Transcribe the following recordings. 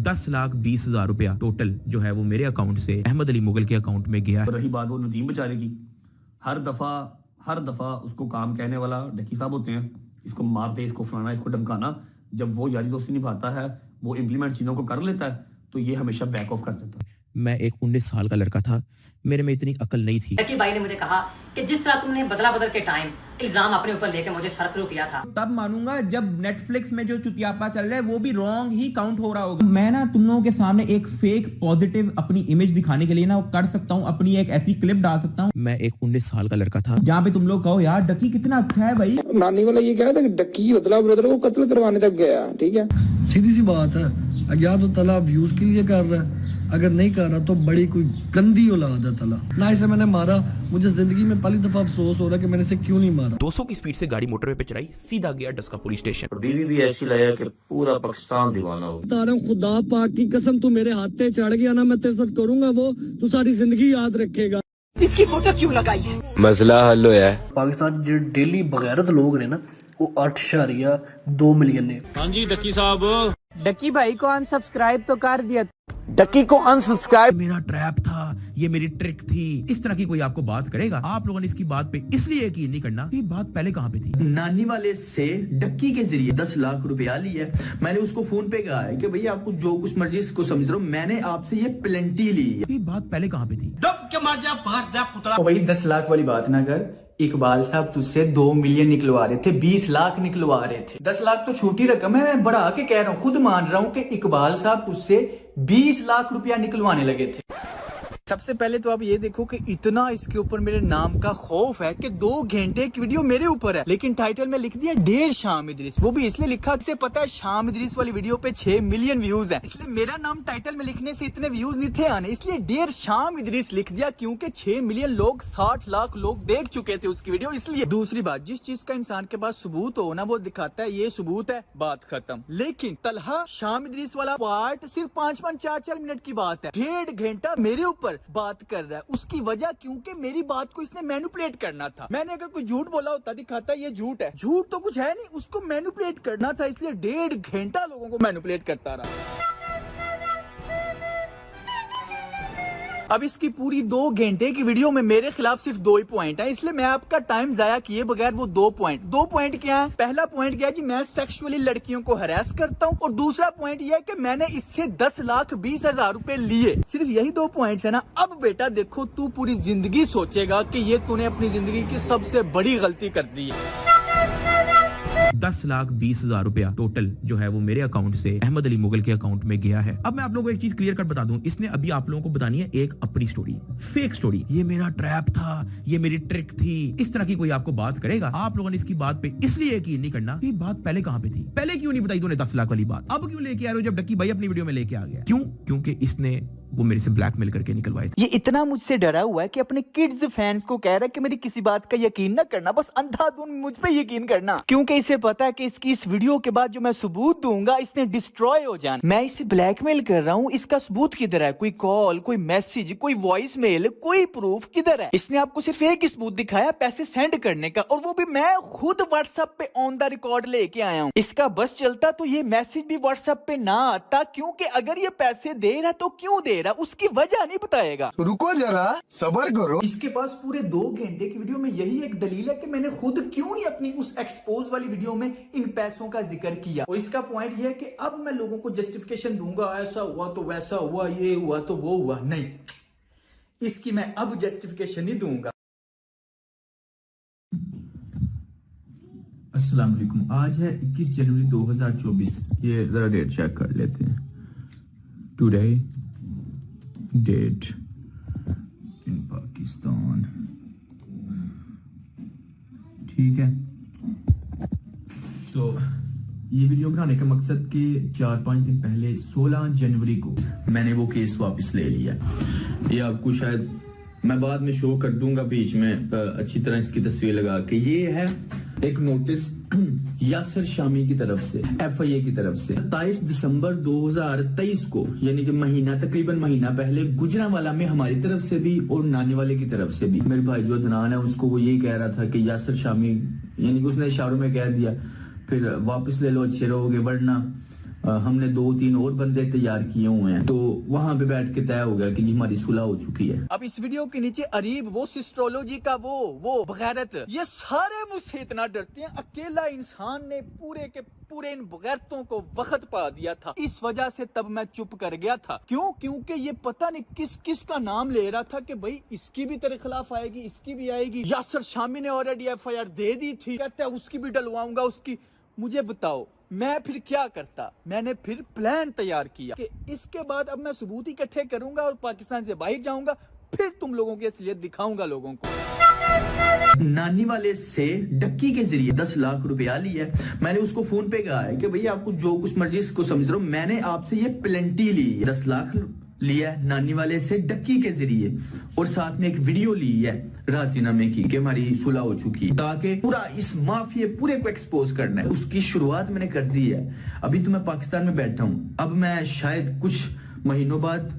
10,20,000 रुपया टोटल जो है वो मेरे अकाउंट से अहमद अली मुगल के अकाउंट में गया है। रही बात वो नदीम बेचारे की, हर दफा उसको काम कहने वाला डकी साहब होते हैं, इसको मारते, इसको फलाना, इसको धमकाना। जब वो यारी दोस्ती निभाता है, वो इम्प्लीमेंट चीजों को कर लेता है, तो ये हमेशा बैक ऑफ कर देता है। मैं एक 19 साल का लड़का था, मेरे में इतनी अकल नहीं थी। डकी भाई ने मुझे कहा कि जिस तरह तुमने बदला बदल के टाइम इल्जाम अपने ऊपर लेके मुझे सरफरू किया था, तब मानूंगा जब नेटफ्लिक्स में जो चुतियापा चल रहा है वो भी रॉन्ग ही काउंट हो रहा होगा। मैं ना तुम लोगों के सामने एक फेक पॉजिटिव अपनी इमेज दिखाने के लिए ना कर सकता हूँ, अपनी एक ऐसी क्लिप डाल सकता हूँ। मैं एक 19 साल का लड़का था जहाँ पे तुम लोग कहो यार डकी कितना अच्छा है भाई। नानी वाला ये कह रहा था कि डकी बदला ब्रदर को कत्ल करवाने तक गया। ठीक है, सीधी सी बात है, या तो तला व्यूज के लिए कर रहा है, अगर नहीं कर रहा तो बड़ी कोई गंदी औलाद है तला। ना इसे मैंने मारा, मुझे जिंदगी में पहली दफा अफसोस हो रहा है कि मैंने इसे क्यों नहीं मारा। 200 की स्पीड से गाड़ी मोटरवे पे चलाई, सीधा गया डस्का पुलिस स्टेशन। बीवी भी ऐसी लगा कि पूरा पाकिस्तान दीवाना हो। बता रहा हूँ खुदा पाक की कसम, तू मेरे हाथ पे चढ़ गया ना, मैं तेरे साथ करूंगा वो तू सारी जिंदगी याद रखेगा। इसकी फोटो क्यों लगाई है? मसला हल होया है। पाकिस्तान जो डेली बगैरत लोग ने ना वो 8.2 मिलियन ने। हाँ जी डकी साहब, डकी भाई को अनसब्सक्राइब तो कर दिया। डकी को अनसब्सक्राइब। मेरा ट्रैप था, ये मेरी ट्रिक थी। इस तरह की कोई आपको बात करेगा, आप लोगों ने इसकी बात पे इसलिए यकीन नहीं करना। ये बात पहले कहाँ पे थी? नानी वाले से डक्की के जरिए 10 लाख रुपया लिया। मैंने उसको फोन पे कहा है कि भैया आपको जो कुछ मर्जी इसको समझ रहा हूँ, मैंने आपसे ये प्लेंटी ली है। ये बात पहले कहाँ पे थी? तो वही 10 लाख वाली बात ना कर, इकबाल साहब तुझसे 2 मिलियन निकलवा रहे थे, 20 लाख निकलवा रहे थे। 10 लाख तो छोटी रकम है, मैं बढ़ा के कह रहा हूँ, खुद मान रहा हूँ कि इकबाल साहब तुझसे 20 लाख रुपया निकलवाने लगे थे। सबसे पहले तो आप ये देखो कि इतना इसके ऊपर मेरे नाम का खौफ है कि 2 घंटे की वीडियो मेरे ऊपर है, लेकिन टाइटल में लिख दिया डेढ़ शाम इदरीस। वो भी इसलिए लिखा कि पता है शाम इदरीस वाली वीडियो पे 6 मिलियन व्यूज है, इसलिए मेरा नाम टाइटल में लिखने से इतने व्यूज नहीं थे आने, इसलिए डेढ़ शाम इदरीस लिख दिया, क्योंकि 6 मिलियन लोग 60 लाख लोग देख चुके थे उसकी वीडियो। इसलिए दूसरी बात, जिस चीज का इंसान के पास सबूत हो ना, वो दिखाता है ये सबूत है, बात खत्म। लेकिन तलहा शाम इदरीस वाला पार्ट सिर्फ 5-5 4-4 मिनट की बात है, 1.5 घंटा मेरे ऊपर बात कर रहा है। उसकी वजह क्योंकि मेरी बात को इसने मैनिपुलेट करना था। मैंने अगर कोई झूठ बोला होता, दिखाता ये झूठ है, झूठ तो कुछ है नहीं, उसको मैनिपुलेट करना था, इसलिए 1.5 घंटा लोगों को मैनिपुलेट करता रहा। अब इसकी पूरी 2 घंटे की वीडियो में मेरे खिलाफ सिर्फ 2 ही पॉइंट है, इसलिए मैं आपका टाइम जाया किए बगैर वो 2 पॉइंट क्या है? पहला पॉइंट क्या है जी, मैं सेक्सुअली लड़कियों को हरास करता हूँ, और दूसरा पॉइंट ये है कि मैंने इससे 10,20,000 रुपए लिए। सिर्फ यही 2 पॉइंट्स है ना। अब बेटा देखो, तू पूरी जिंदगी सोचेगा कि ये तूने अपनी जिंदगी की सबसे बड़ी गलती कर दी है। 10,20,000 रुपया टोटल जो है वो मेरे अकाउंट से अहमद अली मुगल के अकाउंट में गया है। अब मैं आप लोगों को एक चीज क्लियर कट बता दूं, इसने अभी आप लोगों को बतानी है एक अपनी स्टोरी, फेक स्टोरी। ये मेरा ट्रैप था, ये मेरी ट्रिक थी। इस तरह की कोई आपको बात करेगा, आप लोगों ने इसकी बात पे इसलिए यकीन नहीं करना। ये बात पहले कहाँ पे थी? पहले क्यों नहीं बताई तूने 10 लाख वाली बात? अब क्यों लेके आ रहे हो जब डक्की भाई अपनी वीडियो में लेके आ गया? क्यों? क्योंकि इसने वो मेरे से ब्लैकमेल करके निकलवाए थे। ये इतना मुझसे डरा हुआ है कि अपने किड्स फैंस को कह रहा है कि मेरी किसी बात का यकीन ना करना, बस अंधाधुंध मुझ पे यकीन करना, क्योंकि इसे पता है कि इसकी इस वीडियो के बाद जो मैं सबूत दूंगा इसने डिस्ट्रॉय हो जाना। मैं इसे ब्लैकमेल कर रहा हूँ, इसका सबूत किधर है? कोई कॉल, कोई मैसेज, कोई वॉइस मेल, कोई प्रूफ किधर है? इसने आपको सिर्फ एक ही सबूत दिखाया, पैसे सेंड करने का, और वो भी मैं खुद व्हाट्सएप पे ऑन द रिकॉर्ड लेके आया हूँ। इसका बस चलता तो ये मैसेज भी व्हाट्सएप पे ना आता, क्योंकि अगर ये पैसे दे रहा तो क्यों दे रहा, उसकी वजह नहीं बताएगा। रुको जरा, सब्र करो। इसके पास पूरे 2 घंटे की वीडियो में यही एक दलील है कि मैंने खुद क्यों नहीं अपनी उस एक्सपोज वाली वीडियो में इन पैसों का जिक्र किया। और इसका पॉइंट यह है कि अब मैं लोगों को जस्टिफिकेशन दूंगा, ऐसा हुआ तो वैसा हुआ, ये हुआ तो वो हुआ, नहीं, इसकी मैं अब जस्टिफिकेशन नहीं दूंगा। अस्सलाम वालेकुम। आज है 21 जनवरी 2024। ये जरा डेट चेक कर लेते हैं। टुडे डेट इन पाकिस्तान, ठीक है। तो ये वीडियो बनाने का मकसद कि 4-5 दिन पहले 16 जनवरी को मैंने वो केस वापस ले लिया। ये आपको शायद मैं बाद में शो कर दूंगा बीच में अच्छी तरह इसकी तस्वीर लगा के। ये है एक नोटिस यासर शामी की तरफ से, FIA की तरफ से 27 दिसंबर 2023 को, यानी कि तकरीबन महीना पहले गुजरांवाला में हमारी तरफ से भी और नानी वाले की तरफ से भी। मेरे भाई जो अदनान है उसको वो यही कह रहा था कि यासर शामी, यानी कि उसने इशारों में कह दिया फिर वापस ले लो अच्छे रहोगे, वरना हमने 2-3 और बंदे तैयार किए हुए हैं, तो वहां पे बैठ के तय हो गया कि जी हमारी सुलह हो चुकी है। अब इस वीडियो के नीचे अरीब, वो सिस्ट्रोलॉजी का वो बगैरत, ये सारे मुझसे इतना डरते हैं। अकेला इंसान ने पूरे के पूरे इन बगैरतों को वक्त पा दिया था। इस वजह से तब मैं चुप कर गया था। क्यों? क्योंकि ये पता नहीं किस किस का नाम ले रहा था कि भाई इसकी भी तेरे खिलाफ आएगी, इसकी भी आएगी। यासर शामी ने ऑलरेडी FIR दे दी थी, कहते हैं उसकी भी डलवाऊंगा उसकी। मुझे बताओ मैं फिर क्या करता? मैंने फिर प्लान तैयार किया कि इसके बाद अब मैं सबूत इकट्ठे करूंगा और पाकिस्तान से बाहर जाऊंगा, फिर तुम लोगों की असलियत दिखाऊंगा लोगों को। नानी वाले से डक्की के जरिए 10 लाख रुपया लिया है। मैंने उसको फोन पे कहा है कि भैया आपको जो कुछ मर्जी इसको समझ रहे हो, मैंने आपसे ये प्लेंटी ली है। 10 लाख लिया है नानी वाले से डक्की के जरिए, और साथ में एक वीडियो ली है राजीनामे की कि हमारी सुलह हो चुकी है, ताकि पूरा इस माफिया पूरे को एक्सपोज करना है। उसकी शुरुआत मैंने कर दी है। अभी तो मैं पाकिस्तान में बैठा हूँ, अब मैं शायद कुछ महीनों बाद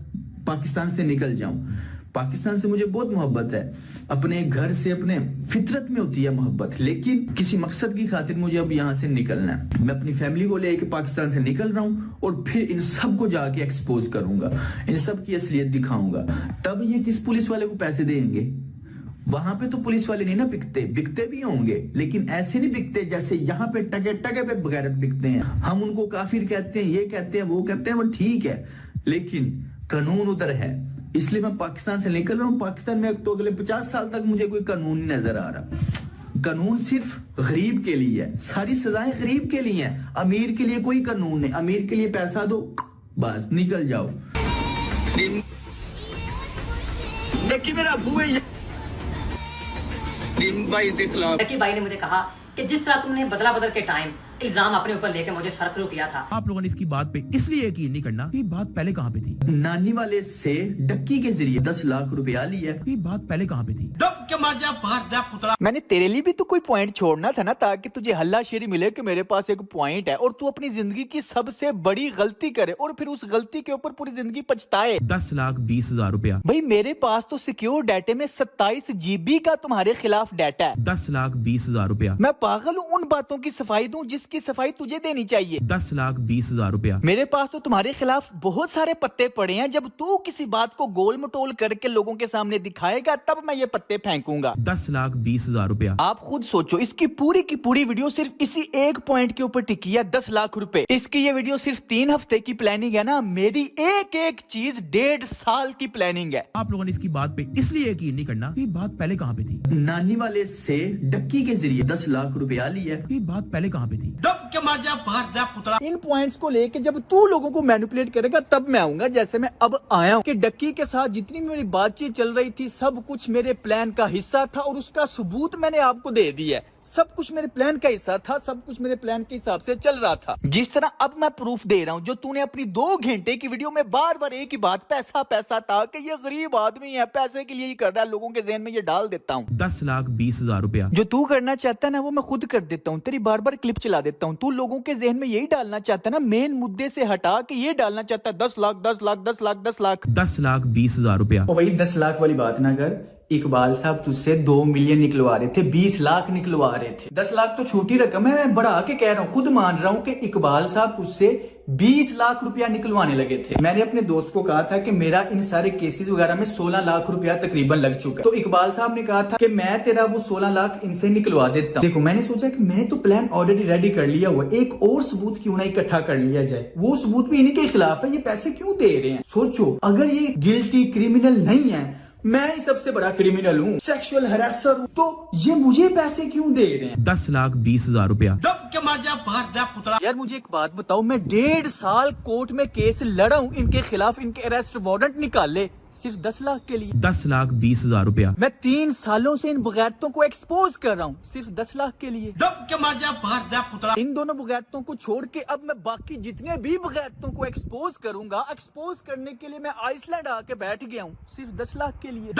पाकिस्तान से निकल जाऊं। पाकिस्तान से मुझे बहुत मोहब्बत है, अपने घर से, अपने फितरत में होती है मोहब्बत, लेकिन किसी मकसद की खातिर मुझे अब यहाँ से निकलना है। मैं अपनी फैमिली को लेकर पाकिस्तान से निकल रहा हूँ और फिर इन सब को जाके एक्सपोज करूंगा, इन सब की असलियत दिखाऊंगा। तब ये किस पुलिस वाले को पैसे देंगे? वहां पे तो पुलिस वाले नहीं ना बिकते, बिकते भी होंगे लेकिन ऐसे नहीं बिकते जैसे यहाँ पे टके टके पे बगैरत बिकते हैं। हम उनको काफिर कहते हैं, ये कहते हैं, वो कहते हैं, वो ठीक है, लेकिन कानून उधर है। इसलिए मैं पाकिस्तान से निकल रहा हूँ। पाकिस्तान में तो अगले 50 साल तक मुझे कोई कानून नहीं नजर आ रहा। कानून सिर्फ गरीब के लिए है, सारी सजाएं गरीब के लिए हैं, अमीर के लिए कोई कानून नहीं। अमीर के लिए पैसा दो, बस निकल जाओ। देखिए मेरा अबू है लकी भाई ने मुझे कहा कि जिस तरह तुमने बदला बदल के टाइम इल्जाम अपने ऊपर लेके मुझे सरफरू किया था। आप लोगों ने इसकी बात पे इसलिए यकीन नहीं करना कि बात पहले कहां पे थी। नानी वाले से डक्की के जरिए 10 लाख रुपया लिया है। ये बात पहले कहां पे थी। मैंने तेरे लिए भी तो कोई पॉइंट छोड़ना था ना, ताकि तुझे हल्लाशेरी मिले कि मेरे पास एक पॉइंट है और तू अपनी जिंदगी की सबसे बड़ी गलती करे और फिर उस गलती के ऊपर पूरी जिंदगी पछताए। 10,20,000 रुपया। भाई मेरे पास तो सिक्योर डाटे में 27 GB का तुम्हारे खिलाफ डाटा है। 10,20,000 रुपया। मैं पागल हूँ उन बातों की सफाई दूं जिसकी सफाई तुझे देनी चाहिए। 10,20,000 रुपया। मेरे पास तो तुम्हारे खिलाफ बहुत सारे पत्ते पड़े हैं, जब तू किसी बात को गोल मटोल करके लोगों के सामने दिखाएगा तब मैं ये पत्ते फेंकूंगा। 10,20,000 रुपया। आप खुद सोचो, इसकी पूरी की पूरी वीडियो सिर्फ इसी एक पॉइंट के ऊपर टिकी है, 10 लाख रुपए। इसकी ये वीडियो सिर्फ 3 हफ्ते की प्लानिंग है ना, मेरी एक एक चीज 1.5 साल की प्लानिंग है। आप लोगों ने इसकी बात पे इसलिए यकीन नहीं करना कि बात पहले कहां पे थी। नानी वाले से डक्की के जरिए 10 लाख रुपया लिया है। ये बात पहले कहां पे थी। इन पॉइंट्स को लेके जब तू लोगों को मैनिपुलेट करेगा तब मैं आऊंगा, जैसे मैं अब आया हूँ कि डक्की के साथ जितनी मेरी बातचीत चल रही थी सब कुछ मेरे प्लान का हिस्सा था और उसका सबूत मैंने आपको दे दिया है। सब कुछ मेरे प्लान का हिस्सा था, सब कुछ मेरे प्लान के हिसाब से चल रहा था। जिस तरह अब मैं प्रूफ दे रहा हूँ, जो तूने अपनी 2 घंटे की वीडियो में बार बार एक ही बात पैसा पैसा था कि ये गरीब आदमी है, पैसे के लिए ही कर रहा है, लोगों के जहन में ये डाल देता हूँ। 10,20,000 रुपया। जो तू करना चाहता है ना वो मैं खुद कर देता हूँ, तेरी बार बार क्लिप चला देता हूँ। तू लोगों के जहन में यही डालना चाहता है ना, मेन मुद्दे से हटा के ये डालना चाहता है 10 लाख 10 लाख 10 लाख 10 लाख 10,20,000 रुपया। ओ भाई 10 लाख वाली बात ना कर। इकबाल साहब तुझसे 2 मिलियन निकलवा रहे थे, 20 लाख निकलवा रहे थे। 10 लाख तो छोटी रकम है, मैं बढ़ा के कह रहा हूँ, खुद मान रहा हूँ कि इकबाल साहब तुझसे 20 लाख रुपया निकलवाने लगे थे। मैंने अपने दोस्त को कहा था कि मेरा इन सारे केसेस वगैरह में 16 लाख रुपया तकरीबन लग चुका है, तो इकबाल साहब ने कहा था कि मैं तेरा वो 16 लाख इनसे निकलवा देता हूँ। देखो मैंने सोचा कि मैंने तो प्लान ऑलरेडी रेडी कर लिया हुआ, एक और सबूत क्यों ना इकट्ठा कर लिया जाए। वो सबूत भी इन्हीं के खिलाफ है, ये पैसे क्यों दे रहे हैं। सोचो अगर ये गिल्टी क्रिमिनल नहीं है, मैं ही सबसे बड़ा क्रिमिनल हूँ, सेक्सुअल हरासर हूँ, तो ये मुझे पैसे क्यों दे रहे हैं। 10,20,000 रुपया। यार मुझे एक बात बताओ, मैं 1.5 साल कोर्ट में केस लड़ा हूँ इनके खिलाफ, इनके अरेस्ट वारंट निकाले सिर्फ 10 लाख के लिए। 10,20,000 रुपया। मैं 3 सालों से इन बगैरतों को एक्सपोज कर रहा हूँ सिर्फ 10 लाख के लिए। इन दोनों बगैरतों को छोड़ के अब मैं बाकी जितने भी बगैरतों को एक्सपोज करूंगा, एक्सपोज करने के लिए मैं आइसलैंड आके बैठ गया हूँ सिर्फ 10 लाख के लिए।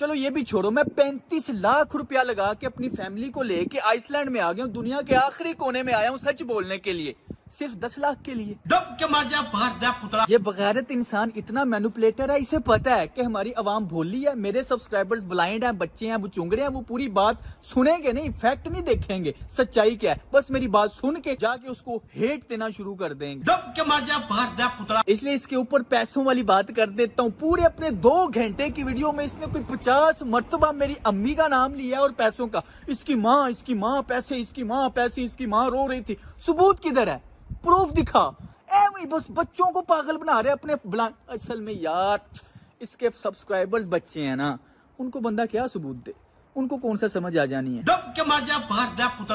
चलो ये भी छोड़ो, मैं 35 लाख रुपया लगा के अपनी फैमिली को लेके आइसलैंड में आ गया हूँ, दुनिया के आखिरी कोने में आया हूँ सच बोलने के लिए। सिर्फ 10 लाख के लिए। ये बगैरत इंसान इतना मैनिपुलेटर है, इसे पता है कि हमारी आवाम भोली है, मेरे सब्सक्राइबर्स ब्लाइंड हैं, बच्चे हैं, वो चुंगड़े हैं, वो पूरी बात सुनेंगे नहीं, फैक्ट नहीं देखेंगे, सच्चाई क्या है, बस मेरी बात सुन के जाके उसको हेट देना शुरू कर देंगे। इसलिए इसके ऊपर पैसों वाली बात कर देता हूँ। पूरे अपने 2 घंटे की वीडियो में इसने कोई 50 मरतबा मेरी अम्मी का नाम लिया और पैसों का। इसकी माँ पैसे, इसकी माँ पैसे, इसकी माँ रो रही थी। सबूत किधर है? प्रूफ दिखा। वही बस बच्चों को पागल बना रहे अपने असल में यार इसके सब्सक्राइबर्स बच्चे हैं ना, उनको बंदा क्या सबूत दे, उनको कौन सा समझ आ जानी है।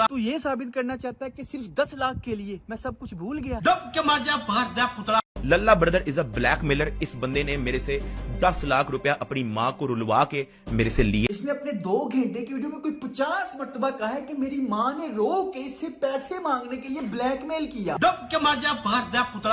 तू ये साबित करना चाहता है कि सिर्फ 10 लाख के लिए मैं सब कुछ भूल गया। लल्ला ब्रदर इज अ ब्लैकमेलर। इस बंदे ने मेरे से 10 लाख रुपया अपनी माँ को रुलवा के मेरे से लिए। इसने अपने 2 घंटे की वीडियो में कोई 50 मरतबा कहा है कि मेरी माँ ने रो के इससे पैसे मांगने के लिए ब्लैकमेल किया।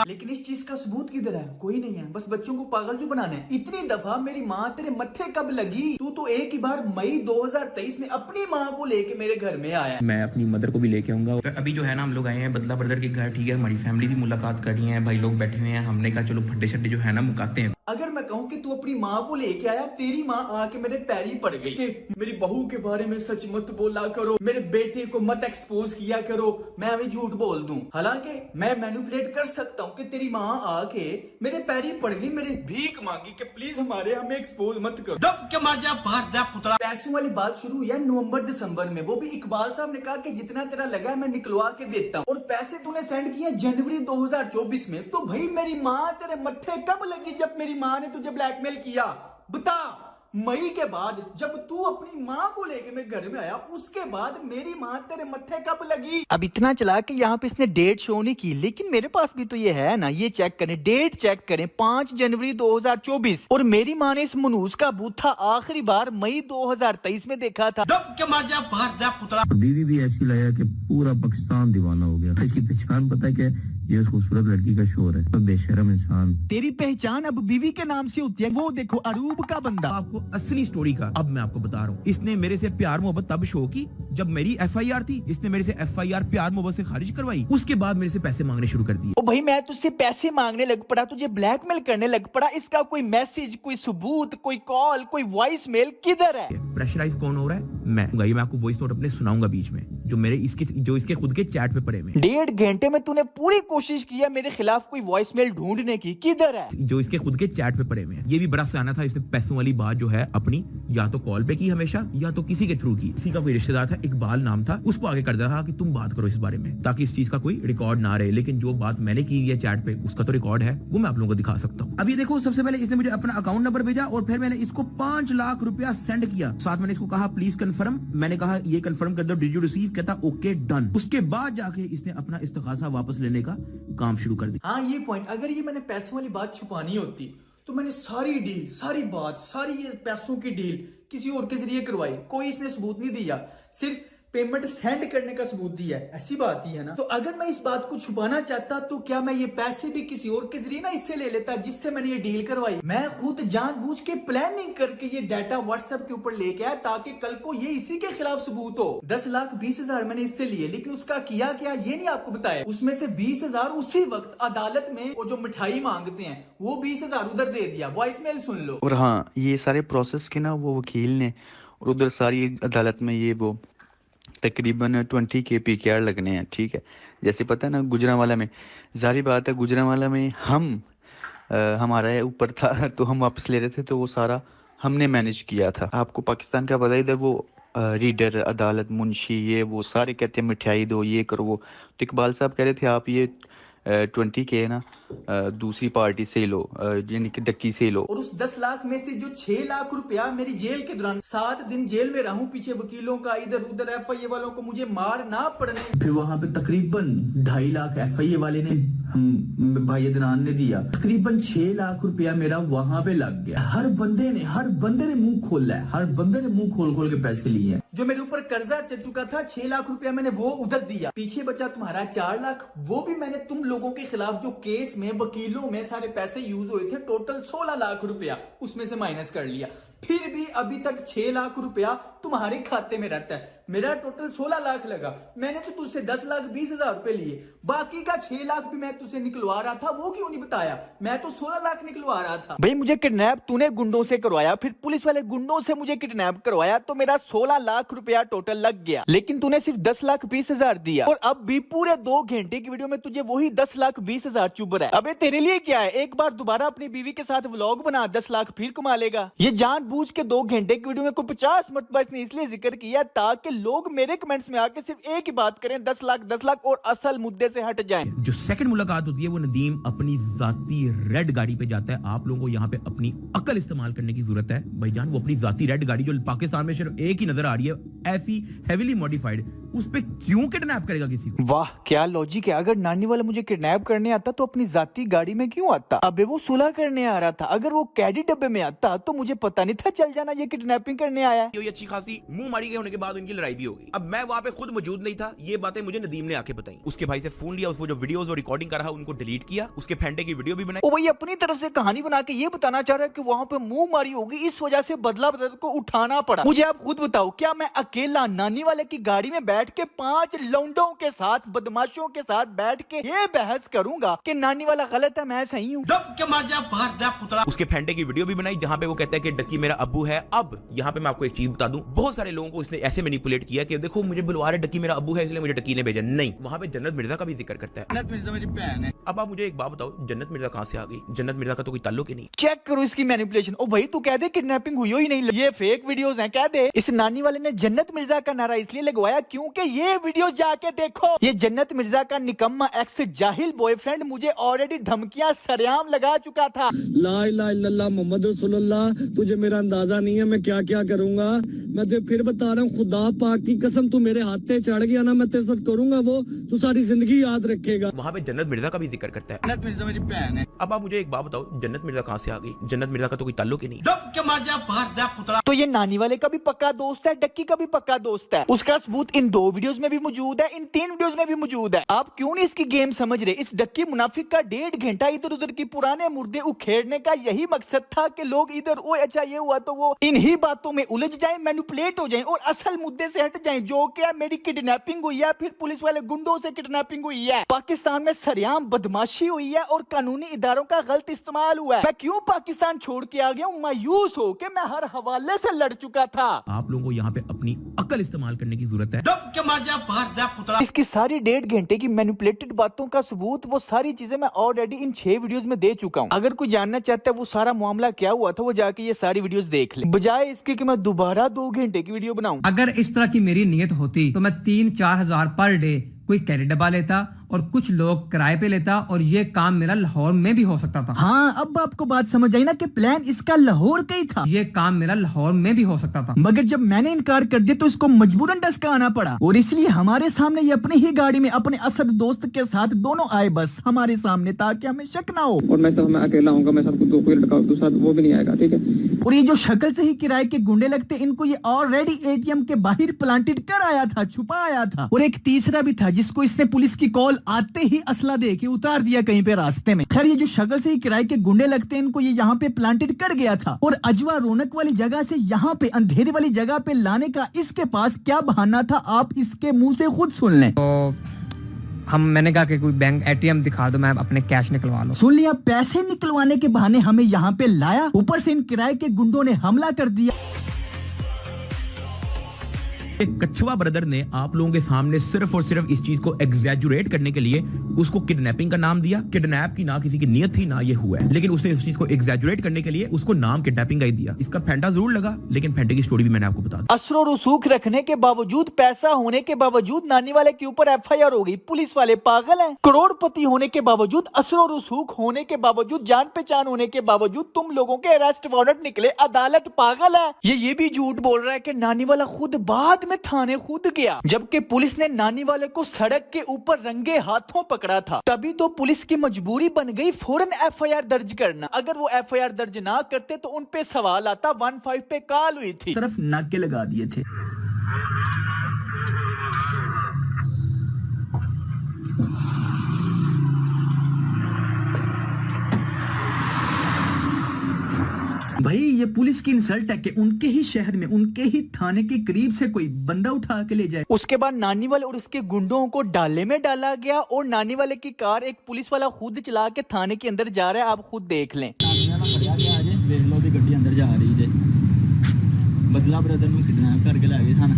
लेकिन इस चीज का सबूत किधर है? कोई नहीं है, बस बच्चों को पागल जो बनाना है। इतनी दफा मेरी माँ तेरे मत्थे कब लगी? तू तो एक ही बार मई 2023 में अपनी माँ को लेके मेरे घर में आया। मैं अपनी मदर को भी लेके आऊंगा। तो अभी जो है ना, हम लोग आए हैं बदला ब्रदर के घर, ठीक है, हमारी फैमिली की मुलाकात कर रही है, भाई लोग बैठे हुए हैं। हमने कहा चलो फड्डे शड्डे जो है ना मुकाते हैं। अगर मैं कहूँ कि तू अपनी माँ को लेके आया, तेरी माँ आके मेरे पैरी पड़ गई कि मेरी बहू के बारे में सच मत बोला करो, मेरे बेटे को मत एक्सपोज किया करो, मैं अभी झूठ बोल दूं। हालांकि मैं मैनिपुलेट कर सकता हूँ कि तेरी माँ आके मेरे पैरी पड़ गई, मेरे भीख मांगी कि प्लीज हमें एक्सपोज मत करो। पैसों वाली बात शुरू हुई है नवंबर दिसंबर में, वो भी इकबाल साहब ने कहा कि जितना तेरा लगा है मैं निकलवा के देता हूँ, और पैसे तूने सेंड किए जनवरी 2024 में। तो भाई मेरी माँ तेरे मत्थे कब लगी जब मेरी माँ ने तुझे ब्लैकमेल किया? बता। मई के बाद जब तू अपनी माँ को लेके मेरे घर में आया, उसके बाद मेरी माँ तेरे मत्थे कब लगी? अब इतना चला कि यहाँ पे इसने डेट शो नहीं की, लेकिन मेरे पास भी तो ये है ना, ये चेक करें, डेट चेक करें, 5 जनवरी 2024, और मेरी माँ ने इस मनूस का बूथा आखिरी बार मई 2023 में देखा था। बीवी भी ऐसी लगा कि पूरा पाकिस्तान दीवाना हो गया। इसकी पहचान पता है क्या? ये उस खूबसूरत लड़की का शोर है। तो बेशरम इंसान। तेरी पहचान अब बीवी के नाम से होती है। वो देखो अरूब का बंदा। आपको असली स्टोरी का अब मैं आपको बता रहा हूँ। इसने मेरे से प्यार मोहब्बत तब शो की जब मेरी FIR थी। इसने मेरे से FIR प्यार मोहब्बत से खारिज करवाई, उसके बाद मेरे से पैसे मांगने शुरू कर दिए। ओ भाई मैं तुझसे पैसे मांगने लग पड़ा, तुझे ब्लैकमेल करने लग पड़ा, इसका कोई मैसेज, कोई सबूत, कोई कॉल, कोई वॉइस मेल किधर है? प्रेशराइज कौन हो रहा है? मैं आपको वॉइस नोट अपने सुनाऊंगा बीच में, जो इसके खुद के चैट पे पड़े हुए। 1.5 घंटे में तूने पूरी कोशिश की है मेरे खिलाफ कोई वॉइस मेल ढूंढने की, किधर है? जो इसके खुद के चैट पे पड़े हुए हैं। ये भी बड़ा सियाना था, इसने पैसों वाली बात जो है अपनी या तो कॉल पे की हमेशा, या तो किसी के थ्रू की। किसी का कोई रिश्तेदार था, इकबाल नाम था, उसको आगे कर दिया था कि तुम बात करो इस बारे में, ताकि इस चीज का कोई रिकॉर्ड ना रहे। लेकिन जो बात मैंने की है चैट पे, उसका तो रिकॉर्ड है, वो मैं आप लोगों को दिखा सकता हूँ। अब ये देखो, सबसे पहले इसने मुझे अपना अकाउंट नंबर भेजा और फिर मैंने इसको 5 लाख रुपया सेंड किया। साथ मैंने इसको कहा प्लीज कंफर्म। मैंने कहा ये कंफर्म कर दो, डिड यू रिसीव? कहता ओके डन। उसके बाद जाके इसने अपना इस्तिगासा वापस लेने का काम शुरू कर दिया। हाँ ये पॉइंट, अगर ये मैंने पैसों वाली बात छुपानी होती तो मैंने सारी डील, सारी बात, सारी ये पैसों की डील किसी और के जरिए करवाई। कोई इसने सबूत नहीं दिया, सिर्फ पेमेंट सेंड करने का सबूत दिया है। ऐसी बात ही है ना। तो अगर मैं इस बात को छुपाना चाहता तो क्या मैं ये पैसे भी किसी और के जरिए ना इससे ले लेता जिससे मैंने ये डील करवाई? मैं खुद जानबूझ के प्लानिंग करके ये डाटा व्हाट्सएप के ऊपर लेके आया ताकि कल को ये इसी के खिलाफ सबूत हो। 10,20,000 मैंने इससे लिए, लेकिन उसका किया क्या ये नहीं आपको बताया। उसमें से 20,000 उसी वक्त अदालत में वो जो मिठाई मांगते हैं वो 20,000 उधर दे दिया। वॉइस मेल सुन लो। और हाँ, ये सारे प्रोसेस के ना वो वकील ने, और उधर सारी अदालत में ये वो तकरीबन 20 के PKR लगने हैं, ठीक है। जैसे पता है ना गुजरांवाला में, जारी बात है गुजरांवाला में हमारा ऊपर था तो हम वापस ले रहे थे, तो वो सारा हमने मैनेज किया था। आपको पाकिस्तान का पता है, इधर वो रीडर, अदालत, मुंशी, ये वो सारे कहते हैं मिठाई दो, ये करो वो। तो इकबाल साहब कह रहे थे आप ये 20 के ना दूसरी पार्टी से लो, यानी कि डक्की से लो। और उस 10 लाख में से जो 6 लाख रुपया मेरी जेल के दौरान 7 दिन जेल में रहूं, पीछे वकीलों का, इधर उधर FIA वालों को मुझे मार ना पड़ने, फिर वहां पे तकरीबन 2.5 लाख FIA वाले ने भाई अदनान ने दिया, तकरीबन 6 लाख रुपया मेरा वहां पे लग गया। हर बंदे ने मुंह खोला है, हर बंदे ने मुंह खोल के पैसे लिए। जो मेरे ऊपर कर्जा चढ़ चुका था 6 लाख रुपया मैंने वो उधर दिया। पीछे बचा तुम्हारा 4 लाख, वो भी मैंने तुम लोगों के खिलाफ जो केस में वकीलों में सारे पैसे यूज हुए थे, टोटल 16 लाख रुपया उसमें से माइनस कर लिया। फिर भी अभी तक 6 लाख रुपया तुम्हारे खाते में रहता है। मेरा टोटल 16 लाख लगा। मैंने तो तुझसे 10,20,000 रुपए लिए, बाकी का 6 लाख भी मैं तुझसे निकलवा रहा था, वो क्यों नहीं बताया? मैं तो 16 लाख निकलवा रहा था। भाई मुझे किडनैप तूने गुंडों से करवाया, फिर पुलिस वाले गुंडों से मुझे किडनैप करवाया, तो मेरा 16 लाख रुपया टोटल लग गया, लेकिन तूने सिर्फ 10,20,000 दिया, और अब भी पूरे 2 घंटे की वीडियो में तुझे वही 10,20,000 चुभ रहा है। अबे तेरे लिए क्या है, एक बार दोबारा अपनी बीवी के साथ व्लॉग बना, 10 लाख फिर कमा लेगा। ये जानबूझ के 2 घंटे की वीडियो में कोई 50 मरतबा इसने इसलिए जिक्र किया ताकि लोग मेरे कमेंट्स में आके सिर्फ एक ही बात करें, 10 लाख और असल मुद्दे से हट जाएं। जो सेकंड मुलाकात होती है वो नदीम अपनी जाती रेड गाड़ी पे जाता है। आप लोगों को यहाँ पे अपनी अकल इस्तेमाल करने की जरूरत है भाईजान। वो अपनी जाती रेड गाड़ी जो पाकिस्तान में सिर्फ एक ही नजर आ रही है, ऐसी हेवीली मॉडिफाइड, उस पे क्यों किडनैप करेगा किसी को? वाह क्या लॉजिक है। अगर नानी वाला मुझे किडनैप करने आता तो अपनी जाती गाड़ी में क्यों आता? अबे वो सुलह करने आ रहा था, अगर वो कैडी डब्बे में आता तो मुझे पता नहीं था चल जाना ये किडनैपिंग करने आया है। ये अच्छी खासी मुंह मारी गए होने के बाद उनकी लड़ाई भी हो गई। अब मैं वहां पे खुद मौजूद नहीं था, ये बातें मुझे नदीम ने आके बताई। उसके भाई से फोन लिया, उसको जो वीडियोस और रिकॉर्डिंग कर रहा उनको डिलीट किया, उसके फेंटे की वीडियो भी बनाई। ओ भाई अपनी तरफ से कहानी बना के ये बताना चाह रहा है कि वहां पे मुंह मारी होगी, इस वजह से बदला को उठाना पड़ा। मुझे आप खुद बताओ, क्या मैं अकेला नानी वाले की गाड़ी में बैठ के 5 लौंडों के साथ, बदमाशों के साथ बैठ के ये बहस करूंगा कि नानी वाला गलत है मैं सही हूँ? उसके फेंटे की वीडियो भी बनाई जहाँ पे वो कहता है कि डक्की मेरा अब्बू है। अब यहाँ पे मैं आपको एक चीज बता दूं, बहुत सारे लोगों को इसने ऐसे मैनिपुलेट किया कि देखो मुझे बुलवा रहे डक्की मेरा अब्बू है इसलिए मुझे डक्की ने भेजा। नहीं, वहाँ पे जन्नत मिर्जा का भी जिक्र करता है। जन्नत मिर्जा मेरी बहन है। अब आप मुझे एक बात बताओ, जन्नत मिर्जा कहाँ से आ गई? जन्नत मिर्जा का तो कोई ताल्लुक ही नहीं। चेक करो इसकी मैनिपुलेशन। ओ भाई तू कह दे किडनैपिंग हुई ही नहीं, ये फेक वीडियोस हैं, कह दे। इस नानी वाले ने जन्नत मिर्जा का नारा इसलिए लगवाया क्योंकि ये वीडियो जाके देखो, ये जन्नत मिर्जा का निकम्मा एक्स जाहिल बॉयफ्रेंड मुझे ऑलरेडी धमकियां सरेआम लगा चुका था। ला इलाहा इल्लल्लाह मोहम्मद रसूलुल्लाह, तुझे मेरा अंदाजा नहीं है मैं क्या क्या करूंगा। मैं तुझे फिर बता रहा हूँ, खुदा पाक की कसम, तू मेरे हाथ पे चढ़ गया ना, मैं तेरे साथ करूंगा वो तू सारी जिंदगी याद रखेगा। वहाँ पे जन्नत मिर्जा का भी जिक्र करता है। जन्नत मिर्जा मेरी बहन है। अब आप मुझे एक बात बताओ, जन्नत मिर्जा कहाँ से आ गई? जन्नत मिर्जा का तो कोई ताल्लुक ही नहीं। तो ये नानी वाले का भी पक्का दोस्त है, डक्की का भी पक्का दोस्त है। उसका सबूत इन 2 वीडियोस में भी मौजूद है, इन 3 वीडियोस में भी मौजूद है। आप क्यों नहीं इसकी गेम समझ रहे? इस डक्की मुनाफिक का 1.5 घंटा इधर उधर की पुराने मुर्दे उखेड़ने का यही मकसद था कि लोग इधर ओ अच्छा ये हुआ तो वो इन्हीं बातों में उलझ जाएं, मैनिपुलेट हो जाएं और असल मुद्दे से हट जाएं, जो कि मेरी किडनैपिंग हुई है, फिर पुलिस वाले गुंडों से किडनैपिंग हुई है, पाकिस्तान में सरेआम बदमाशी हुई है और कानूनी इदारों का गलत इस्तेमाल हुआ है। मैं क्यों पाकिस्तान छोड़ के आ गया हूँ? मायूस हो के मैं हर हवाले से लड़ चुका था। आप लोगों को यहाँ पे अपनी अकल इस्तेमाल करने की जरूरत है। इसकी सारी 1.5 घंटे की मैनिपुलेटेड बातों का सबूत, वो सारी चीजें मैं ऑलरेडी इन 6 वीडियोस में दे चुका हूँ। अगर कोई जानना चाहता है वो सारा मामला क्या हुआ था, वो जाके ये सारी वीडियोस देख ले, बजाय इसके कि मैं दोबारा 2 घंटे की वीडियो बनाऊं। अगर इस तरह की मेरी नीयत होती तो मैं 3-4 हजार पर डे कोई कैरी डब्बा लेता और कुछ लोग किराए पे लेता और ये काम मेरा लाहौर में भी हो सकता था। हाँ अब आपको बात समझ आई ना कि प्लान इसका लाहौर का ही था। ये काम मेरा लाहौर में भी हो सकता था, मगर जब मैंने इनकार कर दिया तो इसको मजबूरन डसका आना पड़ा और इसलिए हमारे सामने ये अपनी ही गाड़ी में अपने असद दोस्त के साथ दोनों आए, बस हमारे सामने, ताकि हमें शक ना हो। और मैं अकेला हूँ, मैं साथ कोई लड़का दूसरा वो भी नहीं आएगा, ठीक है। और ये जो शक्ल से ही किराए के गुंडे लगते, इनको ये ऑलरेडी ATM के बाहर प्लांटेड कर आया था, छुपा आया था। और एक तीसरा भी था जिसको इसने पुलिस की कॉल आते ही असला दे के उतार दिया कहीं पे रास्ते में। खैर ये जो शक्ल से ही किराए के गुंडे लगते हैं, इनको ये यहाँ पे प्लांटेड कर गया था और अजवा रौनक वाली जगह से यहाँ पे अंधेरे वाली जगह पे लाने का इसके पास क्या बहाना था, आप इसके मुंह से खुद सुन लें। तो मैंने कहा कि कोई बैंक ATM दिखा दो, मैं अपने कैश निकलवा लो। सुन लिया, पैसे निकलवाने के बहाने हमें यहाँ पे लाया, ऊपर से इन किराए के गुंडों ने हमला कर दिया। कछुआ ब्रदर ने आप लोगों के सामने सिर्फ और सिर्फ इस चीज को एग्जैजुरेट करने के लिए उसको किडनैपिंग का नाम दिया। किडनैप की ना किसी की नियत थी ना ये हुआ है, लेकिन उसने उस चीज को एग्जैजुरेट करने के लिए उसको नाम किडनैपिंग का ही दिया। इसका फेंटा जरूर लगा, लेकिन फेंटे की स्टोरी भी मैंने आपको बता दी। असरो रसूख रखने के बावजूद, पैसा होने के बावजूद नानी वाले के ऊपर FIR हो गई। पुलिस वाले पागल हैं। करोड़पति होने के बावजूद, असरो रसूख होने के बावजूद, जान पहचान होने के बावजूद तुम लोगों के अरेस्ट वारंट निकले। अदालत पागल है। ये भी झूठ बोल रहा है कि नानी वाला खुद बाद में थाने खुद गया, जबकि पुलिस ने नानी वाले को सड़क के ऊपर रंगे हाथों पकड़ा था। तभी तो पुलिस की मजबूरी बन गई फौरन FIR दर्ज करना। अगर वो FIR दर्ज ना करते तो उन पे सवाल आता। 15 पे कॉल हुई थी, तरफ नाके लगा दिए थे। भाई ये पुलिस की इंसल्ट है कि उनके ही शहर में, उनके ही थाने के करीब से कोई बंदा उठा के ले जाए। उसके बाद नानी वाले और उसके गुंडों को डाले में डाला गया और नानी वाले की कार एक पुलिस वाला खुद चला के थाने के अंदर जा रहा है। आप खुद देख लें। गड्डी अंदर जा रही है, बदला ब्रदर ਨੂੰ किडनैप करके ले गए सन,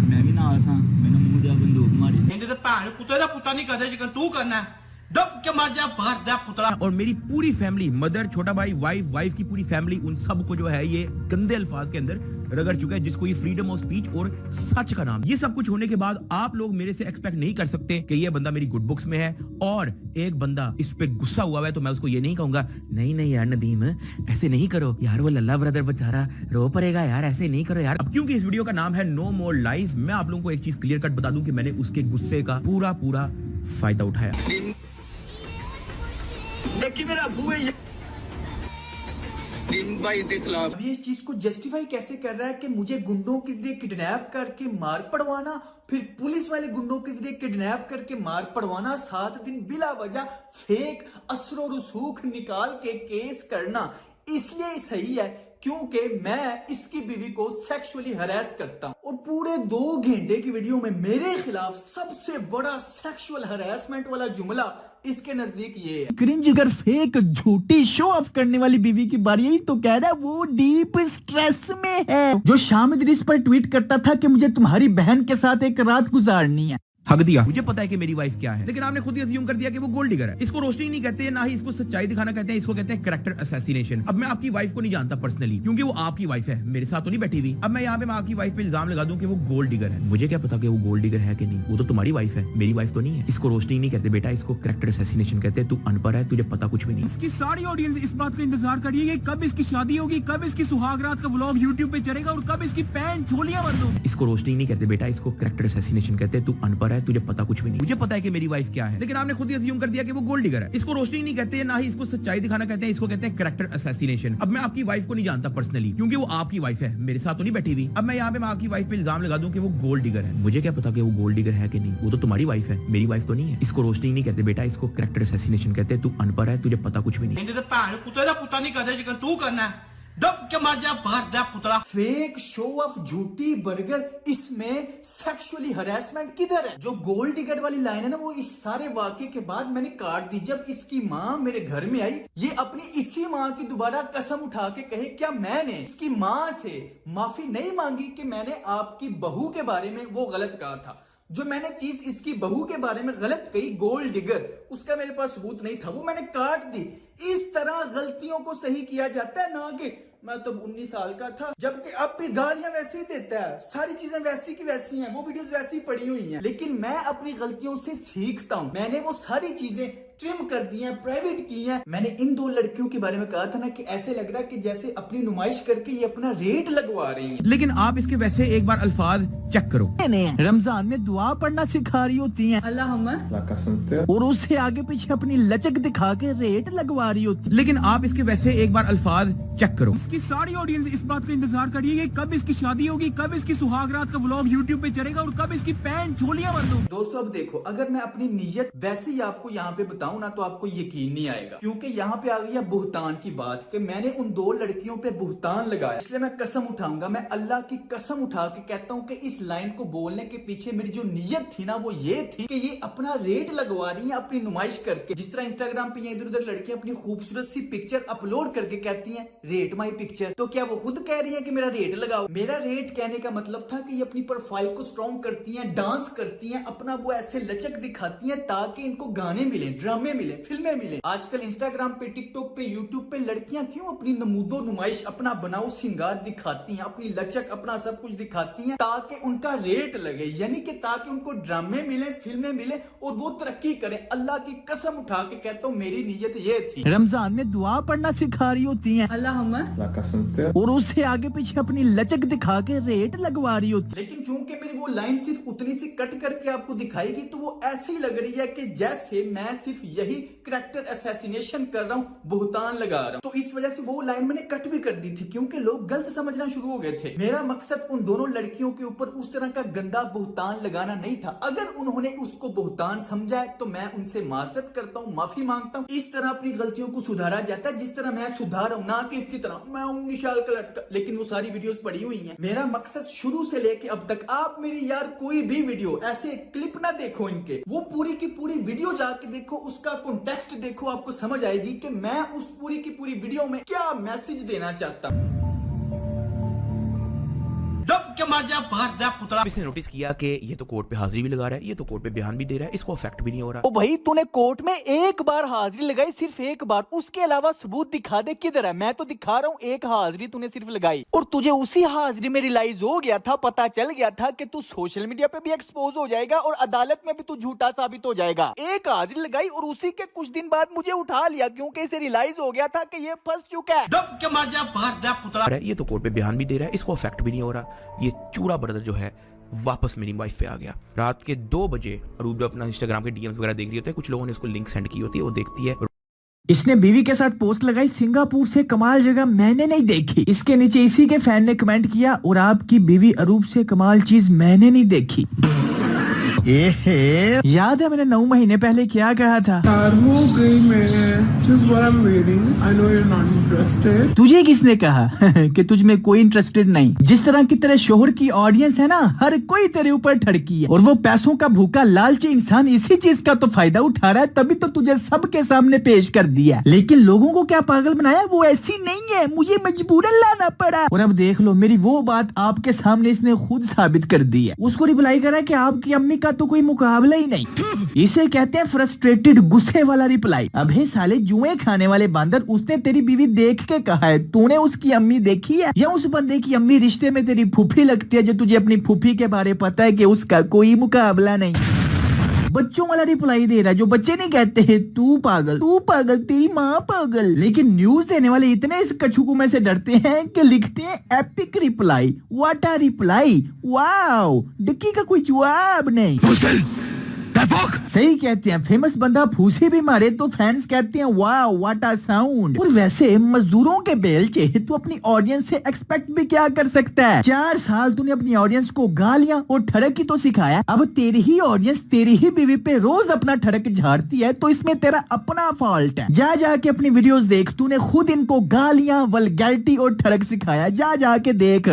मैं भी नाल सा, मैंने मुंह ते बंदूक मारी। ਇਹਦੇ ਤੇ ਭੈਣ ਕੁੱਤੇ ਦਾ ਪੁੱਤਾ ਨਹੀਂ ਕਰਦੇ ਜਿਕਨ ਤੂੰ ਕਰਨਾ दब के मार जा बाहर जा पुतला। और मेरी पूरी फैमिली, मदर, छोटा भाई, वाइफ की पूरी फैमिली, उन सबको जो है ये गंदे अल्फाज के अंदर रगड़ चुका है, जिसको ये फ्रीडम ऑफ स्पीच और सच का नाम। ये सब कुछ होने के बाद आप लोग मेरे से एक्सपेक्ट नहीं कर सकते कि ये बंदा मेरी गुड बुक्स में है और एक बंदा इस पे गुस्सा हुआ है तो मैं उसको ये नहीं कहूंगा नहीं यार नदीम ऐसे नहीं करो यार, वो लल्ला ब्रदर बेचारा रो पड़ेगा यार, ऐसे नहीं करो यार। अब क्योंकि इस वीडियो का नाम है नो मोर लाइज, मैं आप लोगों को एक चीज क्लियर कट बता दूं कि मैंने उसके गुस्से का पूरा फायदा उठाया। मेरा अबू है भाई के खिलाफ। अभी इस चीज को जस्टिफाई कैसे कर रहा है कि मुझे गुंडों के जरिए किडनैप करके मार पड़वाना, फिर पुलिस वाले गुंडों के जरिए किडनैप करके मार पड़वाना, 7 दिन बिला वजह फेक असर रसूख निकाल के केस करना इसलिए सही है क्योंकि मैं इसकी बीवी को सेक्सुअली हरास करता हूं। और पूरे 2 घंटे की वीडियो में मेरे खिलाफ सबसे बड़ा सेक्सुअल हरासमेंट वाला जुमला इसके नजदीक ये है। क्रिंज अगर फेक झूठी शो ऑफ करने वाली बीवी की बारी, यही तो कह रहा है वो डीप स्ट्रेस में है। जो शाम इस पर ट्वीट करता था कि मुझे तुम्हारी बहन के साथ एक रात गुजारनी है। हक दिया। मुझे पता है कि मेरी वाइफ क्या है, लेकिन आपने खुद ही अज्यूम कर दिया कि वो गोल्ड डिगर है। इसको रोस्टिंग नहीं कहते, ना ही इसको सच्चाई दिखाना कहते हैं, इसको कहते हैं कैरेक्टर असैसिनेशन। अब मैं आपकी वाइफ को नहीं जानता पर्सनली, क्योंकि वो आपकी वाइफ है, मेरे साथ तो नहीं बैठी हुई। अब मैं यहाँ पे आपकी वाइफ पे इल्जाम लगा दूं कि वो गोल्ड डिगर है, मुझे क्या पता कि वो गोल्ड डिगर है कि नहीं, वो तो तुम्हारी वाइफ है, मेरी वाइफ तो नहीं है। इसको रोस्टिंग नहीं कहते बेटा, इसको कैरेक्टर असैसिनेशन कहते हैं। तू अनपढ़ है, तुझे पता कुछ भी नहीं। इसकी सारी ऑडियंस इस बात का इंतजार कर रही है कब इसकी शादी होगी, कब इसकी सुहागरात का व्लॉग यूट्यूब पे चलेगा और कब इसकी पैंट झोलियां बंद होगी। इसको रोस्टिंग नहीं कहते बेटा, इसको कैरेक्टर असैसिनेशन कहते हैं। तू अनपढ़ है, तुझे पता कुछ भी नहीं। मुझे पता है कि मेरी वाइफ क्या है, लेकिन आपने खुद ही अज्यूम कर दिया कि वो गोल्ड डिगर है। इसको रोस्टिंग नहीं कहते, ना ही इसको सच्चाई दिखाना कहते हैं, इसको कहते हैं कैरेक्टर असैसिनेशन। अब मैं आपकी वाइफ को नहीं जानता पर्सनली, क्योंकि वो आपकी वाइफ है, मेरे साथ तो नहीं बैठी हुई। अब मैं यहाँ पे आपकी वाइफ पे इल्जाम लगा दूं कि वो गोल्ड डिगर है, मुझे क्या पता कि वो गोल्ड डिगर है कि नहीं, वो तो तुम्हारी वाइफ है, मेरी वाइफ तो नहीं है। इसको रोस्टिंग नहीं कहते बेटा, इसको कैरेक्टर असैसिनेशन कहते हैं। तू अनपढ़ है, तुझे पता कुछ भी नहीं। ਇਹਦੇ ਤੇ ਭੈਣ ਕੁੱਤੇ ਦਾ ਪੁੱਤਾ ਨਹੀਂ ਕਰਦੇ ਜਿਕਨ ਤੂੰ करना दब के मार जा बाहर जा पुतला। फेक शो ऑफ झूठी बर्गर, इसमें सेक्सुअली हरासमेंट किधर है? जो गोल्ड डिगर वाली लाइन है ना, वो इस सारे वाकये के बाद मैंने काट दी। जब इसकी माँ मेरे घर में आई, ये अपनी इसी माँ की दोबारा कसम उठा के कहे क्या मैंने इसकी माँ से माफी नहीं मांगी कि मैंने आपकी बहू के बारे में वो गलत कहा था। जो मैंने चीज इसकी बहू के बारे में गलत कही, गोल्ड डिगर, उसका मेरे पास सबूत नहीं था, वो मैंने काट दी। इस तरह गलतियों को सही किया जाता है, ना कि मैं तो 19 साल का था, जबकि अब भी गालियां वैसे ही देता है, सारी चीजें वैसी की वैसी हैं, वो वीडियोस वैसी पड़ी हुई हैं। लेकिन मैं अपनी गलतियों से सीखता हूं। मैंने वो सारी चीजें ट्रिम कर दी हैं, प्राइवेट की हैं। मैंने इन 2 लड़कियों के बारे में कहा था ना कि ऐसे लग रहा है कि जैसे अपनी नुमाइश करके ये अपना रेट लगवा रही हैं। लेकिन आप इसके वैसे एक बार अल्फाज चेक करो। रमजान में दुआ पढ़ना सिखा रही होती हैं और उससे आगे पीछे अपनी लचक दिखा के रेट लगवा रही होती। लेकिन आप इसके वैसे एक बार अल्फाज चेक करो। इसकी सारी ऑडियंस इस बात का इंतजार कर रही है कब इसकी शादी होगी, कब इसकी सुहागरात का व्लॉग यूट्यूब पे चलेगा और कब इसकी पैंट झोलियां बंद होगी। दोस्तों अब देखो, अगर मैं अपनी नीयत वैसे ही आपको यहाँ पे बताऊं ना, तो आपको यकीन नहीं आएगा, क्योंकि यहाँ पे आ गई है बुहतान की बात कि मैंने उन 2 लड़कियों पे बुहतान लगाया। इसलिए मैं कसम उठाऊंगा, मैं अल्लाह की कसम उठा के कहता हूँ कि इस लाइन को बोलने के पीछे मेरी जो नीयत थी ना, वो ये थी कि ये अपना रेट लगवा रही है अपनी नुमाइश करके। जिस तरह इंस्टाग्राम पे इधर उधर लड़कियां अपनी खूबसूरत सी पिक्चर अपलोड करके कहती हैं रेट माई पिक्चर, तो क्या वो खुद कह रही है कि मेरा रेट लगाओ? मेरा रेट कहने का मतलब था कि ये अपनी प्रोफाइल को स्ट्रॉन्ग करती हैं, डांस करती हैं, अपना वो ऐसे लचक दिखाती हैं ताकि इनको गाने मिले, ड्रामे मिले, फिल्में मिले। आजकल इंस्टाग्राम पे, टिकटॉक पे, यूट्यूब पे लड़कियां क्यों अपनी नमूदो नुमाइश, अपना बनाओ सिंगार दिखाती हैं, अपनी लचक, अपना सब कुछ दिखाती हैं ताकि उनका रेट लगे, यानी कि ताकि उनको ड्रामे मिले, फिल्में मिले और वो तरक्की करें। अल्लाह की कसम उठा के कहता हूँ मेरी नीयत ये थी। रमजान में दुआ पढ़ना सिखा रही होती हैं और उससे आगे पीछे अपनी लचक दिखा के रेट लगवा रही होती। लेकिन चूंकि मेरी वो लाइन सिर्फ उतनी सी कट करके आपको दिखाएगी, तो वो ऐसे ही लग रही है कि जैसे मैं सिर्फ यही करैक्टर असैसिनेशन कर रहा हूँ, बुहतान लगा रहा हूँ। तो इस वजह से वो लाइन मैंने कट भी कर दी थी क्योंकि लोग गलत समझना शुरू हो गए थे। मेरा मकसद उन दोनों लड़कियों के ऊपर उस तरह का गंदा बुहतान लगाना नहीं था। अगर उन्होंने उसको बुहतान समझा है तो मैं उनसे माजरत करता हूँ, माफी मांगता हूँ। इस तरह अपनी गलतियों को सुधारा जाता है जिस तरह मैं सुधार हूँ, ना कि इसकी तरह मैं हूँ निशाल का लटका। लेकिन वो सारी वीडियोस पड़ी हुई हैं। मेरा मकसद शुरू से लेके अब तक, आप मेरी यार कोई भी वीडियो ऐसे क्लिप ना देखो इनके, वो पूरी की पूरी वीडियो जाके देखो, उसका कॉन्टेक्स्ट देखो, आपको समझ आएगी कि मैं उस पूरी की पूरी वीडियो में क्या मैसेज देना चाहता हूँ। इसने नोटिस किया कि ये तो कोर्ट पे हाजिरी भी लगा रहा है, ये तो कोर्ट पे बयान भी दे रहा है, इसको अफेक्ट भी नहीं हो रहा। ओ भाई तूने कोर्ट में एक बार हाजिरी लगाई, सिर्फ एक बार, उसके अलावा सबूत दिखा दे किधर है। मैं तो दिखा रहा हूँ एक हाजिरी तूने सिर्फ लगाई और तुझे उसी हाजिरी में रियलाइज हो गया था, पता चल गया था कि तू सोशल मीडिया पे भी एक्सपोज हो जाएगा और अदालत में भी तू झूठा साबित हो जाएगा। एक हाजिरी लगाई और उसी के कुछ दिन बाद मुझे उठा लिया क्योंकि इसे रियलाइज हो गया था कि ये फंस चुका है। ये तो कोर्ट पे बयान भी दे रहा है, इसको अफेक्ट भी नहीं हो रहा। ये चूड़ा ब्रदर जो है वापस मेरी वाइफ पे आ गया। रात के 2 बजे अरूब अपना इंस्टाग्राम के डीएम्स वगैरह देख रही होती है, कुछ लोगों ने उसको लिंक सेंड की होती है, वो देखती है। इसने बीवी के साथ पोस्ट लगाई, सिंगापुर से कमाल जगह मैंने नहीं देखी। इसके नीचे इसी के फैन ने कमेंट किया, और आपकी बीवी अरूब से कमाल चीज मैंने नहीं देखी। याद है मैंने 9 महीने पहले क्या कहा था? तुझे किसने कहा कि तुझ में कोई इंटरेस्टेड नहीं? जिस तरह की तेरे शोहर की ऑडियंस है ना, हर कोई तेरे ऊपर ठड़की है और वो पैसों का भूखा लालची इंसान इसी चीज का तो फायदा उठा रहा है, तभी तो तुझे सबके सामने पेश कर दिया। लेकिन लोगों को क्या पागल बनाया? वो ऐसी नहीं है, मुझे मजबूरन लाना पड़ा। और अब देख लो मेरी वो बात आपके सामने इसने खुद साबित कर दी है। उसको रिप्लाई करा कि आपकी अम्मी का तो कोई मुकाबला ही नहीं। इसे कहते हैं फ्रस्ट्रेटेड, गुस्से वाला रिप्लाई। अबे साले जुए खाने वाले बंदर, उसने तेरी बीवी देख के कहा है, तूने उसकी अम्मी देखी है? या उस बंदे की अम्मी रिश्ते में तेरी फूफी लगती है जो तुझे अपनी फूफी के बारे पता है कि उसका कोई मुकाबला नहीं? बच्चों वाला रिप्लाई दे रहा है जो बच्चे नहीं कहते हैं, तू पागल, तेरी माँ पागल। लेकिन न्यूज देने वाले इतने इस कछुकू में से डरते हैं कि लिखते हैं epic reply. What a reply, wow, Ducky का कोई जवाब नहीं। सही कहते हैं, फेमस बंदा फूसी भी मारे तो फैंस कहते हैं वाओ व्हाट अ साउंड। और वैसे मजदूरों के बेलचे तू अपनी ऑडियंस से एक्सपेक्ट भी क्या कर सकता है? 4 साल तूने अपनी ऑडियंस को गालियां और ठड़क ही तो सिखाया। अब तेरी ही ऑडियंस तेरी ही बीवी पे रोज अपना ठड़क झाड़ती है, तो इसमें तेरा अपना फॉल्ट है। जा जाके अपनी वीडियोस देख, तूने खुद इनको गालियां, वल्गैरिटी और ठड़क सिखाया। जा जाके देख।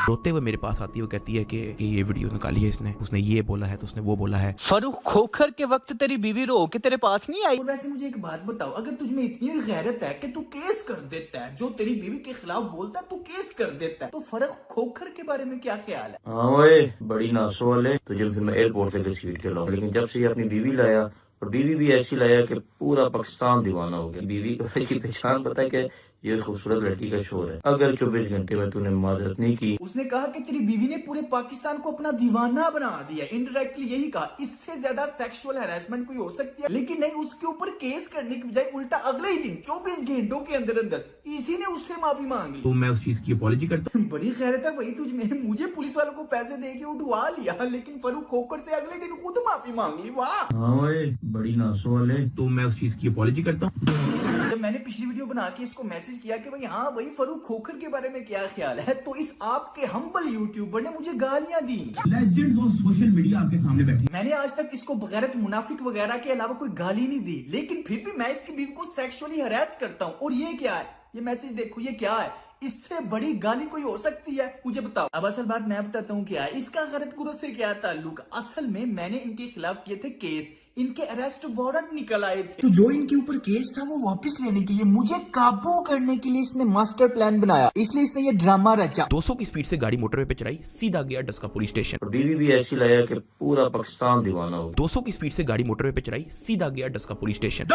रोते हुए मेरे पास आती है, वो कहती है कि ये वीडियो निकाली है इसने, उसने ये बोला है तो उसने वो बोला है। फरूख खोखर के वक्त तेरी बीवी रो के तेरे पास नहीं आई? और वैसे मुझे एक बात बताओ, अगर तुझमें इतनी गैरत है कि तू केस कर देता है, जो तेरी बीवी के खिलाफ बोलता है तू केस कर देता है, तो फरूख खोखर के बारे में क्या ख्याल है? हाँ ओए, बड़ी नासो वाले, तुझे फिर मैं एयरपोर्ट से घसीट के लाऊं, लेकिन जब से ये अपनी बीवी लाया, और बीवी भी ऐसी लाया कि पूरा पाकिस्तान दीवाना हो गया। बीवी की पहचान पता है कि ये खूबसूरत लड़की का शोर है। अगर 24 घंटे में तूने माजरत नहीं की। उसने कहा कि तेरी बीवी ने पूरे पाकिस्तान को अपना दीवाना बना दिया। इनडायरेक्टली यही कहा, इससे ज्यादा सेक्सुअल हैरेसमेंट कोई हो सकती है? लेकिन नहीं, उसके ऊपर केस करने की बजाय उल्टा अगले ही दिन 24 घंटों के अंदर अंदर इसी ने उससे माफी मांग ली। तो मैं उस चीज की अपॉलॉजी करता हूँ। बड़ी खैरत है भाई तुझमें। मुझे पुलिस वालों को पैसे दे के उठवा लिया, लेकिन फरूख खोखर से अगले दिन खुद माफी मांग ली। वाह, हाँ ओए, बड़ी नासो वाले। तो मैं उस चीज की अपॉलॉजी करता हूँ। जब मैंने पिछली वीडियो बना के इसको मैसेज किया कि भाई हाँ भाई फरूख खोखर के बारे में क्या ख्याल है, तो इस आपके हम्बल यूट्यूबर ने मुझे गालियां दी। लेजेंड्स ऑफ सोशल मीडिया आपके सामने बैठे। मैंने आज तक इसको बगैरत मुनाफिक वगैरह के अलावा कोई गाली नहीं दी, लेकिन फिर भी मैं इसकी बीवी को सेक्सुअली हरास करता हूँ। और ये क्या है? ये मैसेज देखो, ये क्या है? इससे बड़ी गाली कोई हो सकती है? मुझे बताओ। अब असल बात मैं बताता हूँ क्या है। इसका गलत गुरु से क्या ताल्लुक? असल में मैंने इनके खिलाफ किए थे केस, इनके अरेस्ट वारंट निकल आए थे, तो जो इनके ऊपर केस था वो वापस लेने के लिए, मुझे काबू करने के लिए इसने मास्टर प्लान बनाया। इसलिए इसने ये ड्रामा रचा। 200 की स्पीड से गाड़ी मोटरवे पे चलाई, सीधा गया डस्का पुलिस स्टेशन। और बीवी भी ऐसी लाया कि पूरा पाकिस्तान दीवाना हो। 200 की स्पीड से गाड़ी मोटरवे पे चलाई, सीधा गया डस्का पुलिस स्टेशन।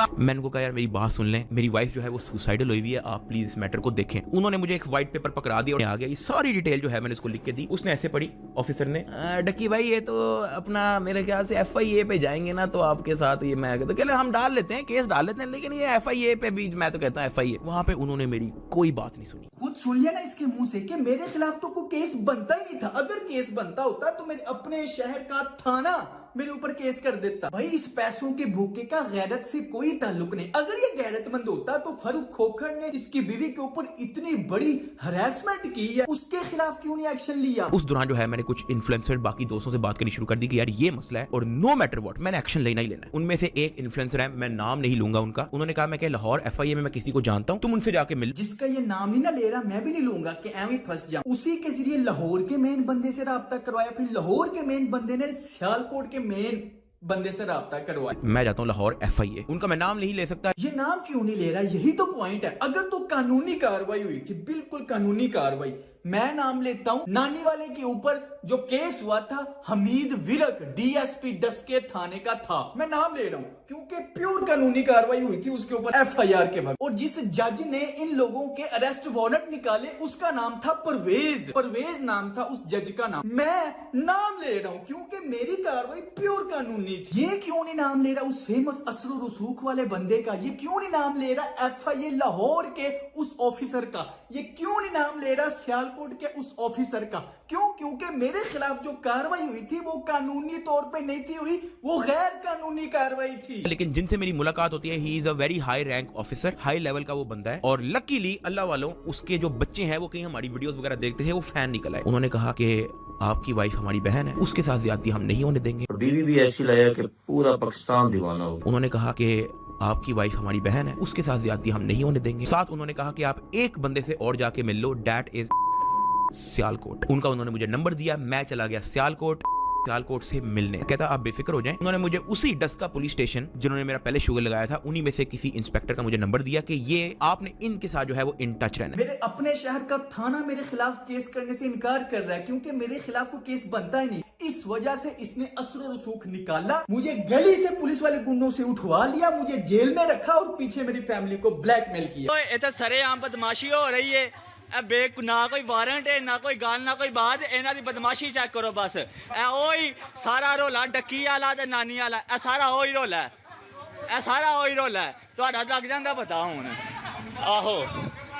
मैंने उनको कहा यार मेरी बात सुन लें, मेरी वाइफ जो है वो सुसाइडल हुई है, आप प्लीज इस मैटर को देखें। उन्होंने मुझे एक व्हाइट पेपर पकड़ा दिया और आ गया। ये सारी डिटेल जो है मैंने उसको लिख के दी। उसने ऐसे पढ़ी, ऑफिसर ने, डक्की भाई ये तो अपना मेरे ख्याल से FIA पे जाएंगे ना, तो आपके साथ ये मैं तो कहले हम डाल लेते हैं, केस डाल लेते हैं, लेकिन ये FIA पे भी, मैं तो कहता हूँ FIA। वहां पे उन्होंने मेरी कोई बात नहीं सुनी। खुद सुन लिया ना इसके मुंह से कि मेरे खिलाफ तो कोई केस बनता ही नहीं था। अगर केस बनता होता तो मेरे अपने शहर का थाना मेरे ऊपर केस कर देता। भाई इस पैसों के भूखे का गैरत से कोई ताल्लुक नहीं। अगर ये गैरतमंद होता तो फारूक खोखर ने इसकी बीवी के ऊपर इतनी बड़ी हरासमेंट की है, उसके खिलाफ क्यों नहीं एक्शन लिया? उस दौरान जो है मैंने कुछ इन्फ्लुएंसर बाकी दोस्तों से बात करनी शुरू कर दी कि यार ये मसला है और नो मैटर व्हाट मैंने एक्शन लेना ही लेना है। उनमें से एक इन्फ्लुएंसर है, मैं नाम नहीं लूंगा उनका, उन्होंने कहा मैं लाहौर FIA में मैं किसी को जानता हूं, तुम उनसे जाके मिल। जिसका ये नाम नहीं ना ले रहा मैं भी नहीं लूंगा कि एवं फंस जाऊं। उसी के जरिए लाहौर के मेन बंदे से राब्ता करवाया, फिर लाहौर के मेन बंदे ने सियालकोट के मेन बंदे से राब्ता करवाया। मैं जाता हूँ लाहौर FIA, उनका मैं नाम नहीं ले सकता। ये नाम क्यों नहीं ले रहा? यही तो पॉइंट है। अगर तो कानूनी कार्रवाई हुई थी, बिल्कुल कानूनी कार्रवाई, मैं नाम लेता हूं नानी वाले के ऊपर जो केस हुआ था हमीद विरक DSP डस्के थाने का था, मैं नाम ले रहा हूं क्योंकि प्योर कानूनी कार्रवाई हुई थी उसके ऊपर FIR के वक्त। और जिस जज ने इन लोगों के अरेस्ट वारंट निकाले उसका नाम था परवेज नाम था उस जज का नाम। मैं नाम ले रहा हूं क्योंकि मेरी कार्रवाई प्योर कानूनी थी। ये क्यों नहीं नाम ले रहा उस फेमस असर रसूख वाले बंदे का? ये क्यों नहीं नाम ले रहा FIA लाहौर के उस ऑफिसर का? ये क्यों नहीं नाम ले रहा सियालकोट के उस ऑफिसर का? क्यों? क्योंकि मेरे खिलाफ जो कार्रवाई हुई थी वो कानूनी तौर पे नहीं थी हुई, वो गैर कानूनी कार्रवाई थी। लेकिन जिनसे मेरी मुलाकात होती है, he is a very high rank officer, high level का वो बंदा है। और लकीली अल्लाह वालों उसके जो बच्चे हैं वो कहीं हमारी वीडियोस वगैरह देखते हैं, वो फैन निकल आए। उन्होंने कहा कि आपकी वाइफ हमारी बहन है, उसके साथ ज्यादती हम नहीं होने देंगे। और बीवी भी ऐसी लाया कि पूरा पाकिस्तान दीवाना हो। उन्होंने कहा कि आपकी वाइफ हमारी बहन है, उसके साथ ज्यादती हम नहीं होने देंगे। साथ उन्होंने कहा कि आप एक बंदे से और जाके मिल लो, डैट इज सियालकोट। उनका उन्होंने मुझे नंबर दिया, मैं चला गया सियालकोट से मिलने। कहता आप बेफिक्र हो जाएं। उन्होंने मुझे उसी डस्का पुलिस स्टेशन जिन्होंने मेरा पहले शुगर लगाया था, उन्हीं में से किसी इंस्पेक्टर का मुझे नंबर दिया कि ये आपने इनके साथ जो है वो इन टच रहना है। मेरे अपने शहर का थाना मेरे खिलाफ केस करने से इनकार कर रहा है क्योंकि मेरे खिलाफ कोई केस बनता ही नहीं। इस वजह से इसने असर रसूख निकाला, मुझे गली से पुलिस वाले गुंडों से उठवा लिया, मुझे जेल में रखा और पीछे मेरी फैमिली को ब्लैकमेल किया। ये तो सरेआम बदमाशी हो रही है। ना कोई वारंट है, ना कोई गाल, ना कोई बात, इन्हां दी बदमाशी चेक करो बस। ओही सारा रोला डक्की वाला ते नानी वाला, सारा ओही रोला है, सारा ओही रोला है। तुहाडा लग जांदा पता हुण। आहो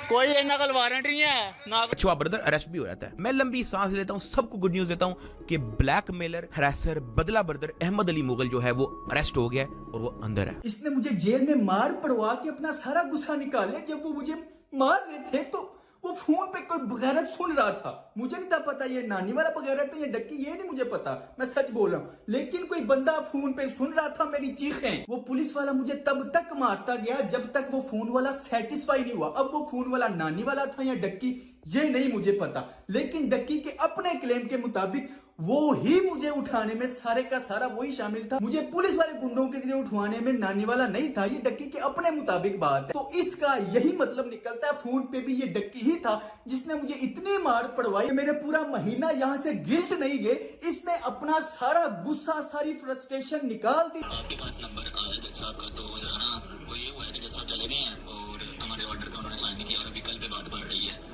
कोई इन्हां कोल वारंट नहीं है ना। अच्छा ब्रदर अरेस्ट भी हो जाता है। मैं लंबी सांस लेता हूँ, सबको गुड न्यूज देता हूँ कि ब्लैकमेलर, हरासर, बदला ब्रदर अहमद अली मुगल जो है वो अरेस्ट हो गया है और वो अंदर है। इसने मुझे जेल में मार पड़वा के अपना सारा गुस्सा निकाले। जब वो मुझे मार रहे थे तो वो फोन पे कोई बगैरत सुन रहा था, मुझे नहीं था पता ये नानी वाला बगैरत है, ये डक्की, ये नहीं मुझे पता, मैं सच बोल रहा हूँ। लेकिन कोई बंदा फोन पे सुन रहा था मेरी चीखें। वो पुलिस वाला मुझे तब तक मारता गया जब तक वो फोन वाला सेटिस्फाई नहीं हुआ। अब वो फोन वाला नानी वाला था या डक्की ये नहीं मुझे पता, लेकिन डक्की के अपने क्लेम के मुताबिक वो ही मुझे उठाने में सारे का सारा वही शामिल था। मुझे पुलिस वाले गुंडों के जरिए उठवाने में नानी वाला नहीं था, ये डक्की के अपने मुताबिक बात है। तो इसका यही मतलब निकलता है फोन पे भी ये डक्की ही था जिसने मुझे इतनी मार पड़वाई, मेरे पूरा महीना यहाँ से गिल्ट नहीं गए। इसने अपना सारा गुस्सा, सारी फ्रस्ट्रेशन निकाल दी। आपके पास नंबर आ है जज साहब का, तो जरा ना वो ये हुआ है कि जज साहब चले गए हैं और हमारे ऑर्डर का उन्होंने साइन नहीं किया और अभी कल पे बात बढ़ रही है।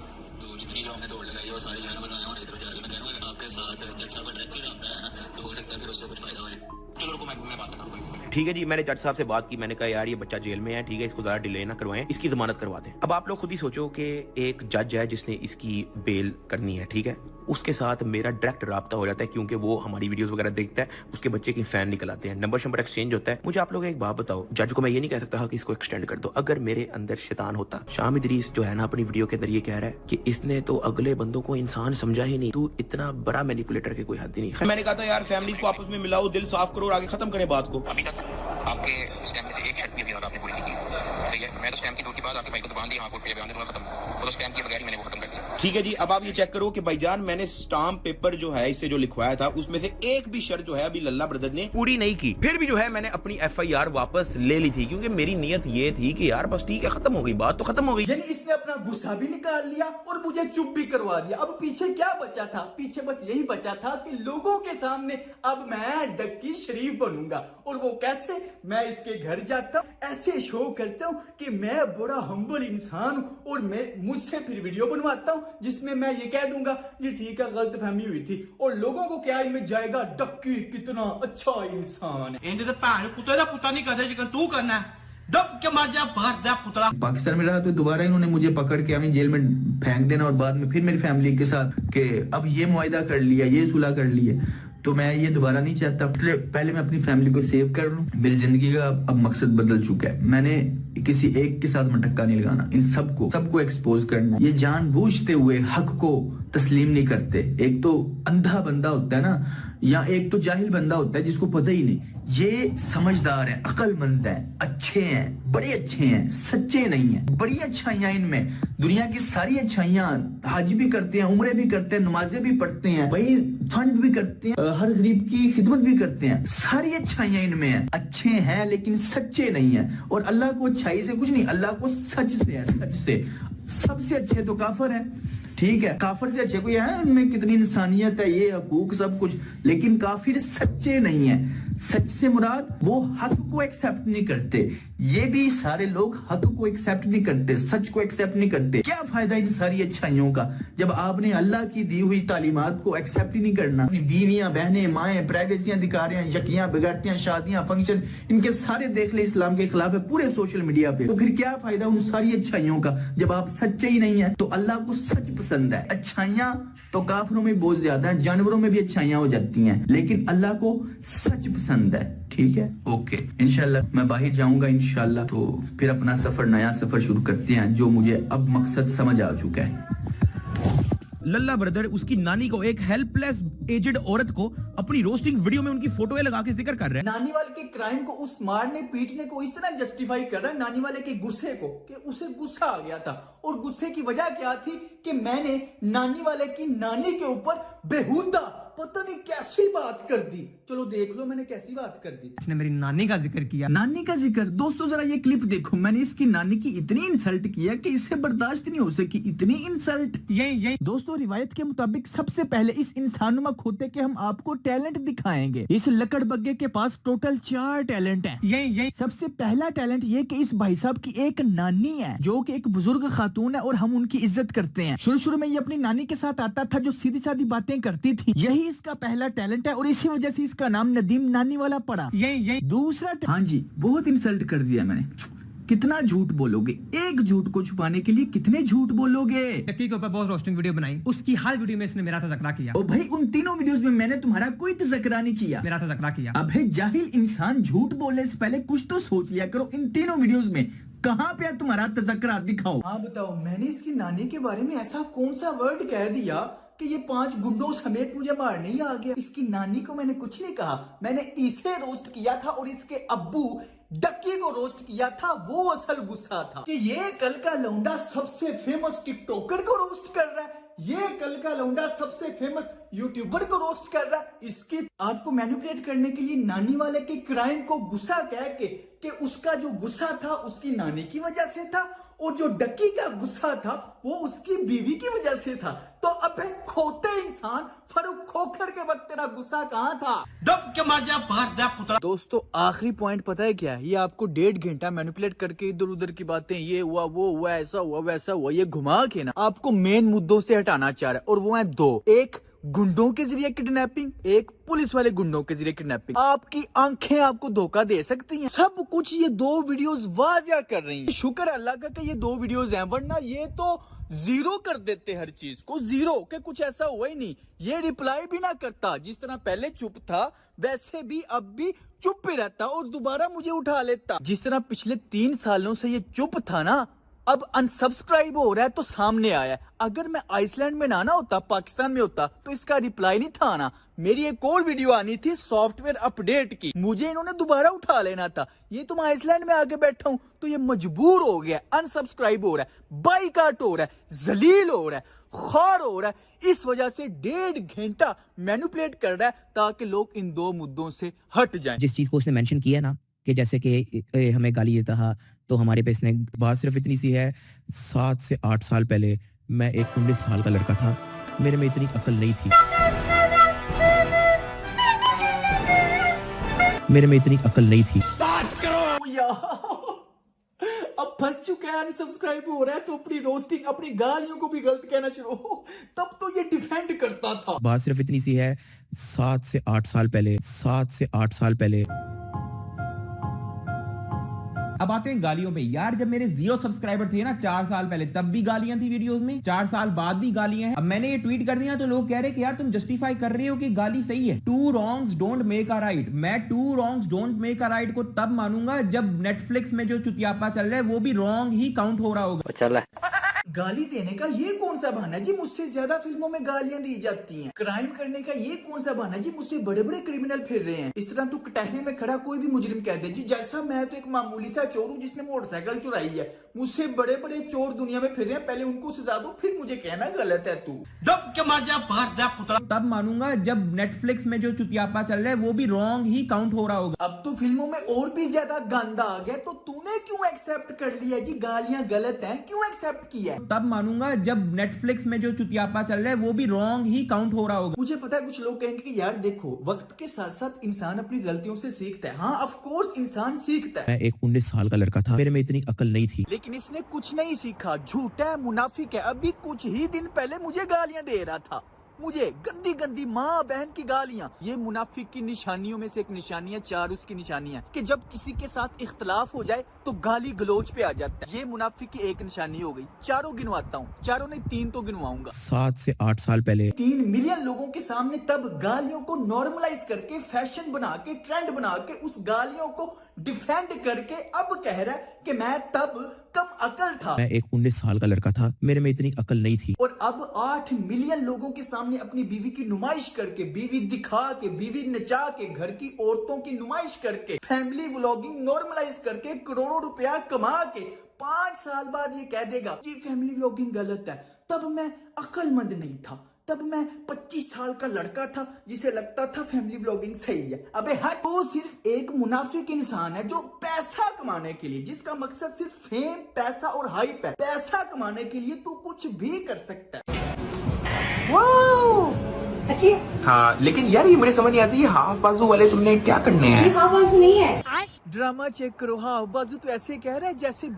तो जितनी लोग हमने दौड़ लगाई है वो सारी जो है ना बताया हमारे इधर जा रही है। मैं कह रहा हूँ आपके साथ जज साहब का डायरेक्टली रहा है ना, तो हो सकता है फिर उससे कुछ फायदा हो। चलो रुको मैं बात करता हूँ। ठीक है जी, मैंने जज साहब से बात की, मैंने कहा यार ये बच्चा जेल में है, ठीक है, इसको ज्यादा डिले ना करवाएं, इसकी जमानत करवा दें। अब आप लोग खुद ही सोचो कि एक जज है जिसने इसकी बेल करनी है, ठीक है, उसके साथ मेरा डायरेक्ट राब्ता हो जाता है क्योंकि वो हमारी वीडियोस वगैरह देखता है, उसके बच्चे की फैन निकल आते हैं, नंबर एक्सचेंज होता है। मुझे आप लोग एक बात बताओ, जज को मैं ये नहीं कह सकता कि इसको एक्सटेंड कर दो। अगर मेरे अंदर शैतान होता, शाम इदरीस जो है ना अपनी वीडियो के जरिए कह रहा है कि इसने तो अगले बंदों को इंसान समझा ही नहीं, तू इतना बड़ा मैनिपुलेटर की कोई हद ही नहीं। मैंने कहा था यार फैमिली को आपस में मिलाओ, दिल साफ करो और आगे खत्म करें बात को। अभी तक आपके स्कैम में से एक शर्त भी अभी आपने पूरी नहीं की, सही है। मैं तो स्कैम की दूर की बात आपके भाई को तो बांध दी, हाँ कोर्ट पे बयान दूंगा खत्म, और स्कैम के बगैर ही मैंने वो खत्म कर दिया। ठीक है जी, अब आप ये चेक करो कि भाईजान मैंने स्टाम्प पेपर जो है इससे जो लिखवाया था उसमें से एक भी शर्त जो है अभी लल्ला ब्रदर ने पूरी नहीं की। फिर भी जो है मैंने अपनी FIR वापस ले ली थी क्योंकि मेरी नीयत ये थी कि यार बस ठीक है, खत्म हो गई बात, तो खत्म हो गई। यानी इसने अपना गुस्सा भी निकाल लिया और मुझे चुप भी करवा दिया। अब पीछे क्या बचा था? पीछे बस यही बचा था कि लोगों के सामने अब मैं डक्की शरीफ बनूंगा। और वो कैसे? मैं इसके घर जाता हूँ, ऐसे शो करता हूँ कि मैं बड़ा हम्बल इंसान हूँ और मैं मुझसे फिर वीडियो बनवाता हूँ जिसमें मैं ये कह दूंगा जी ठीक है गलत फहमी हुई थी, और लोगों को क्या इमेज जाएगा, डक्की कितना अच्छा इंसान है। इंज दे भैन कुत्ते दा पुता नहीं करदे जिकन तू करना है, दब के मार जा बाहर दा पुतला। पाकिस्तान में रहा तो दोबारा इन्होंने मुझे पकड़ के हमें जेल में फेंक देना और बाद में फिर मेरी फैमिली के साथ कि अब ये मुआहिदा कर लिया, ये सुलह कर लिया। तो मैं ये दोबारा नहीं चाहता। इसलिए पहले मैं अपनी फैमिली को सेव कर लूं। मेरी जिंदगी का अब मकसद बदल चुका है। मैंने किसी एक के साथ मटक्का नहीं लगाना, इन सबको एक्सपोज करना। ये जानबूझते हुए हक को तस्लीम नहीं करते। एक तो अंधा बंदा होता है ना, या एक तो जाहिल बंदा होता है जिसको पता ही नहीं। ये समझदार है, अक्लमंद है, अच्छे हैं, बड़े अच्छे हैं, सच्चे नहीं है। बड़ी अच्छाइयां इनमें, दुनिया की सारी अच्छाइयां, हज भी करते हैं, उम्रे भी करते हैं, नमाजें भी पढ़ते हैं, भाई फंड भी करते हैं, हर गरीब की खिदमत भी करते हैं। सारी अच्छाइयां इनमें हैं, अच्छे हैं लेकिन सच्चे नहीं है। और अल्लाह को अच्छाई से कुछ नहीं, अल्लाह को सच से है, सच से। सबसे अच्छे तो काफर है, ठीक है, काफिर से अच्छे कोई है? उनमें कितनी इंसानियत है, ये हकूक सब कुछ, लेकिन काफिर सच्चे नहीं है। सच से मुराद वो हक को एक्सेप्ट नहीं करते। ये भी सारे लोग हक को एक्सेप्ट नहीं करते, सच को एक्सेप्ट नहीं करते। क्या फायदा इन सारी अच्छाइयों का जब आपने अल्लाह की दी हुई तालीमात को एक्सेप्ट ही नहीं करना। अपनी बीवियां, बहनें, माएं, प्राइवेसियां दिखा रहे हैं, यकियां बिगाड़तियां, शादियां, फंक्शन, इनके सारे देख ले इस्लाम के खिलाफ है पूरे सोशल मीडिया पे। तो फिर क्या फायदा उन सारी अच्छाइयों का जब आप सच्चे ही नहीं है। तो अल्लाह को सच पसंद है। अच्छाइयां तो काफिरों में बहुत ज्यादा है, जानवरों में भी अच्छाइयां हो जाती हैं, लेकिन अल्लाह को सच पसंद है। ठीक है, ओके, इंशाल्लाह मैं बाहर जाऊंगा इंशाल्लाह, तो फिर अपना सफर, नया सफर शुरू करते हैं, जो मुझे अब मकसद समझ आ चुका है। लल्ला ब्रदर उसकी नानी को, एक हेल्पलेस एजेड औरत को, अपनी रोस्टिंग वीडियो में उनकी फोटो लगा के जिक्र कर रहे हैं। नानी वाले के क्राइम को, उस मारने पीटने को इस तरह जस्टिफाई कर रहा है, नानी वाले के गुस्से को, कि उसे गुस्सा आ गया था। और गुस्से की वजह क्या थी कि मैंने नानी वाले की नानी के ऊपर बेहुदा पता नहीं कैसी बात कर दी। चलो देख लो मैंने कैसी बात कर दी। इसने मेरी नानी का जिक्र किया। नानी का जिक्र, दोस्तों जरा ये क्लिप देखो। मैंने इसकी नानी की इतनी इंसल्ट किया कि इससे बर्दाश्त नहीं हो सकी, इतनी इंसल्ट। यही दोस्तों रिवायत के मुताबिक सबसे पहले इस इंसानुमा खोते के हम आपको टैलेंट दिखाएंगे। इस लकड़ बग्गे के पास टोटल 4 टैलेंट है। यही सबसे पहला टैलेंट ये कि इस भाई साहब की एक नानी है जो कि एक बुजुर्ग खातून है और हम उनकी इज्जत करते हैं। शुरू में ये अपनी नानी के साथ आता था जो सीधी सादी बातें करती थी। यही इसका पहला टैलेंट है और इसी वजह से इसका नाम नदीम नानी वाला पड़ा। यही दूसरा, हाँ जी, बहुत इंसल्ट कर दिया मैंने। कितना झूठ बोलोगे? एक झूठ को छुपाने के लिए कितने झूठ बोलोगे? टक्की के ऊपर बहुत रोस्टिंग वीडियो बनाई, उसकी हर वीडियो में इसने मेरा तज़किरा किया। ओ भाई, उन तीनों वीडियोस में मैंने तुम्हारा कोई तज़किरा नहीं किया, मेरा तज़किरा किया। अबे जाहिल इंसान, झूठ बोलने से पहले कुछ तो सोच लिया करो। इन तीनों वीडियोस में कहाँ पे तुम्हारा तज़किरा दिखाओ। हाँ बताओ, मैंने इसकी नानी के बारे में ऐसा कौन सा वर्ड कह दिया कि ये 5 गुंडों समेत मुझे मारने ही आ गया। इसकी नानी को मैंने कुछ नहीं कहा, मैंने इसे रोस्ट किया था और इसके अब्बू डक्की को रोस्ट किया था। वो असल गुस्सा था कि ये कल का लौंडा सबसे फेमस टिकटॉकर को रोस्ट कर रहा है, ये कल का लौंडा सबसे फेमस यूट्यूबर को रोस्ट कर रहा है। इसकी आपको मैनिपुलेट करने के लिए नानी वाले के क्राइम को गुस्सा कह के कि उसका जो गुस्सा था उसकी नानी की वजह से था और जो डक्की का गुस्सा था वो उसकी बीवी की वजह से था। तो अब खोते इंसान, फरूक खोखर के वक्त तेरा गुस्सा कहाँ था? दब के मार जा, बाहर जा पुतला। दोस्तों आखिरी पॉइंट पता है क्या है? ये आपको 1.5 घंटा मैनिपुलेट करके इधर उधर की बातें, ये हुआ वो हुआ, ऐसा हुआ वैसा हुआ, ये घुमा के ना आपको मेन मुद्दों से हटाना चाह रहा है। और वो है 2, एक गुंडों के जरिए किडनैपिंग, एक पुलिस वाले गुंडों के जरिए किडनैपिंग। आपकी आंखें आपको धोखा दे सकती हैं। सब कुछ ये 2 वीडियोस वाज़िया कर रही हैं। शुक्र अल्लाह का कि ये 2 वीडियोस हैं, वरना ये तो 0 कर देते हर चीज को, 0 के कुछ ऐसा हुआ ही नहीं। ये रिप्लाई भी ना करता, जिस तरह पहले चुप था वैसे भी अब भी चुप ही रहता और दोबारा मुझे उठा लेता। जिस तरह पिछले 3 सालों से ये चुप था ना, अब अनसब्सक्राइब हो रहा है तो सामने आया है। अगर मैं आइसलैंड में ना होता, पाकिस्तान में होता, तो इसका रिप्लाई नहीं था आना। मेरी एक और वीडियो आनी थी सॉफ्टवेयर अपडेट की, मुझे इन्होंने दोबारा उठा लेना था। ये तो मैं आइसलैंड में आके बैठा हूं तो ये मजबूर हो गया, अनसब्सक्राइब हो रहा है, बाइकाट हो रहा है, जलील हो रहा है, खार हो रहा है। इस वजह से 1.5 घंटा मैनिपुलेट कर रहा है ताकि लोग इन 2 मुद्दों से हट जाएं। जिस चीज को उसने मेंशन किया ना, कि जैसे कि हमें गाली देता था तो हमारे पे इसने बात सिर्फ इतनी सी है, 7 से 8 साल पहले मैं एक 19 साल का लड़का था, मेरे में इतनी अकल नहीं थी, मेरे में इतनी अकल नहीं थी। बात करो यार, अब फंस चुका है, अनसब्सक्राइब हो रहा है तो अपनी रोस्टिंग, अपनी गालियों को भी गलत कहना शुरू हो। तब तो ये डिफेंड करता था। बात सिर्फ इतनी सी है, 7 से 8 साल पहले अब आते हैं गालियों पे। यार जब मेरे 0 सब्सक्राइबर थे ना 4 साल पहले, तब भी गालियां थी वीडियोस में, 4 साल बाद भी गालियां हैं। अब मैंने ये ट्वीट कर दिया तो लोग कह रहे कि यार तुम जस्टिफाई कर रहे हो कि गाली सही है। 2 wrongs don't make a right। मैं 2 wrongs don't make a right को तब मानूंगा जब नेटफ्लिक्स में जो चुतियापा चल रहा है वो भी रॉन्ग ही काउंट हो रहा होगा। चल गाली देने का ये कौन सा बहाना जी, मुझसे ज्यादा फिल्मों में गालियां दी जाती हैं। क्राइम करने का ये कौन सा बहाना जी, मुझसे बड़े बड़े क्रिमिनल फिर रहे हैं। इस तरह तो कटहरे में खड़ा कोई भी मुजरिम कह दे जी, जैसा मैं तो एक मामूली सा चोर हूँ जिसने मोटरसाइकिल चुराई है। मुझसे बड़े बड़े चोर दुनिया में फिर रहे हैं, पहले उनको सजा दो फिर मुझे कहना गलत है तू। दब के मार जा बाहर जा पुतला। तब मानूंगा जब नेटफ्लिक्स में जो चुतियापा चल रहा है वो भी रॉन्ग ही काउंट हो रहा होगा। अब तो फिल्मों में और भी ज्यादा गंदा आ गया, तो तूने क्यों एक्सेप्ट कर लिया जी गालियां गलत हैं, क्यों एक्सेप्ट किया? तब मानूंगा जब नेटफ्लिक्स में जो चुतियापा चल रहा है वो भी रॉन्ग ही काउंट हो रहा होगा। मुझे पता है कुछ लोग कहेंगे कि यार देखो वक्त के साथ साथ इंसान अपनी गलतियों से सीखता है। हाँ ऑफ कोर्स इंसान सीखता है। मैं एक 19 साल का लड़का था, मेरे में इतनी अकल नहीं थी, लेकिन इसने कुछ नहीं सीखा, झूठा है, मुनाफिक है। अभी कुछ ही दिन पहले मुझे गालियां दे रहा था, मुझे गंदी गंदी माँ बहन की गालियां। ये मुनाफिक की निशानियों में से एक निशानी है, 4 उसकी निशानी है कि जब किसी के साथ इख्तलाफ हो जाए तो गाली गलोच पे आ जाता है। ये मुनाफिक की एक निशानी हो गई। 4 गिनवाता हूँ, 4 नहीं 3 तो गिनवाऊंगा। 7 से 8 साल पहले 3 मिलियन लोगों के सामने तब गालियों को नॉर्मलाइज करके, फैशन बना के, ट्रेंड बना के, उस गालियों को डिफेंड करके अब कह रहा है कि मैं तब कम अकल था। मैं एक 19 साल का लड़का था, मेरे में इतनी अकल नहीं थी। और अब 8 मिलियन लोगों के सामने अपनी बीवी की नुमाइश करके, बीवी दिखा के, बीवी नचा के, घर की औरतों की नुमाइश करके, फैमिली व्लॉगिंग नॉर्मलाइज करके, करोड़ों रुपया कमा के 5 साल बाद ये कह देगा ये फैमिली व्लॉगिंग गलत है। तब मैं अक्लमंद नहीं था, तब मैं 25 साल का लड़का था जिसे लगता था फैमिली व्लॉगिंग सही है। अबे हाँ, तो सिर्फ एक मुनाफिक इंसान है जो पैसा कमाने के लिए, जिसका मकसद सिर्फ फेम, पैसा और हाइप है। पैसा कमाने के लिए तू कुछ भी कर सकता है। अच्छी हाँ, लेकिन यार ये मुझे समझ नहीं आती, ये हाफ बाजू वाले तुमने क्या करने हैं? हाफ बाजू नहीं है। ड्रामा चेक करो, हाफ बाजू तो ऐसे कह रहा है जैसे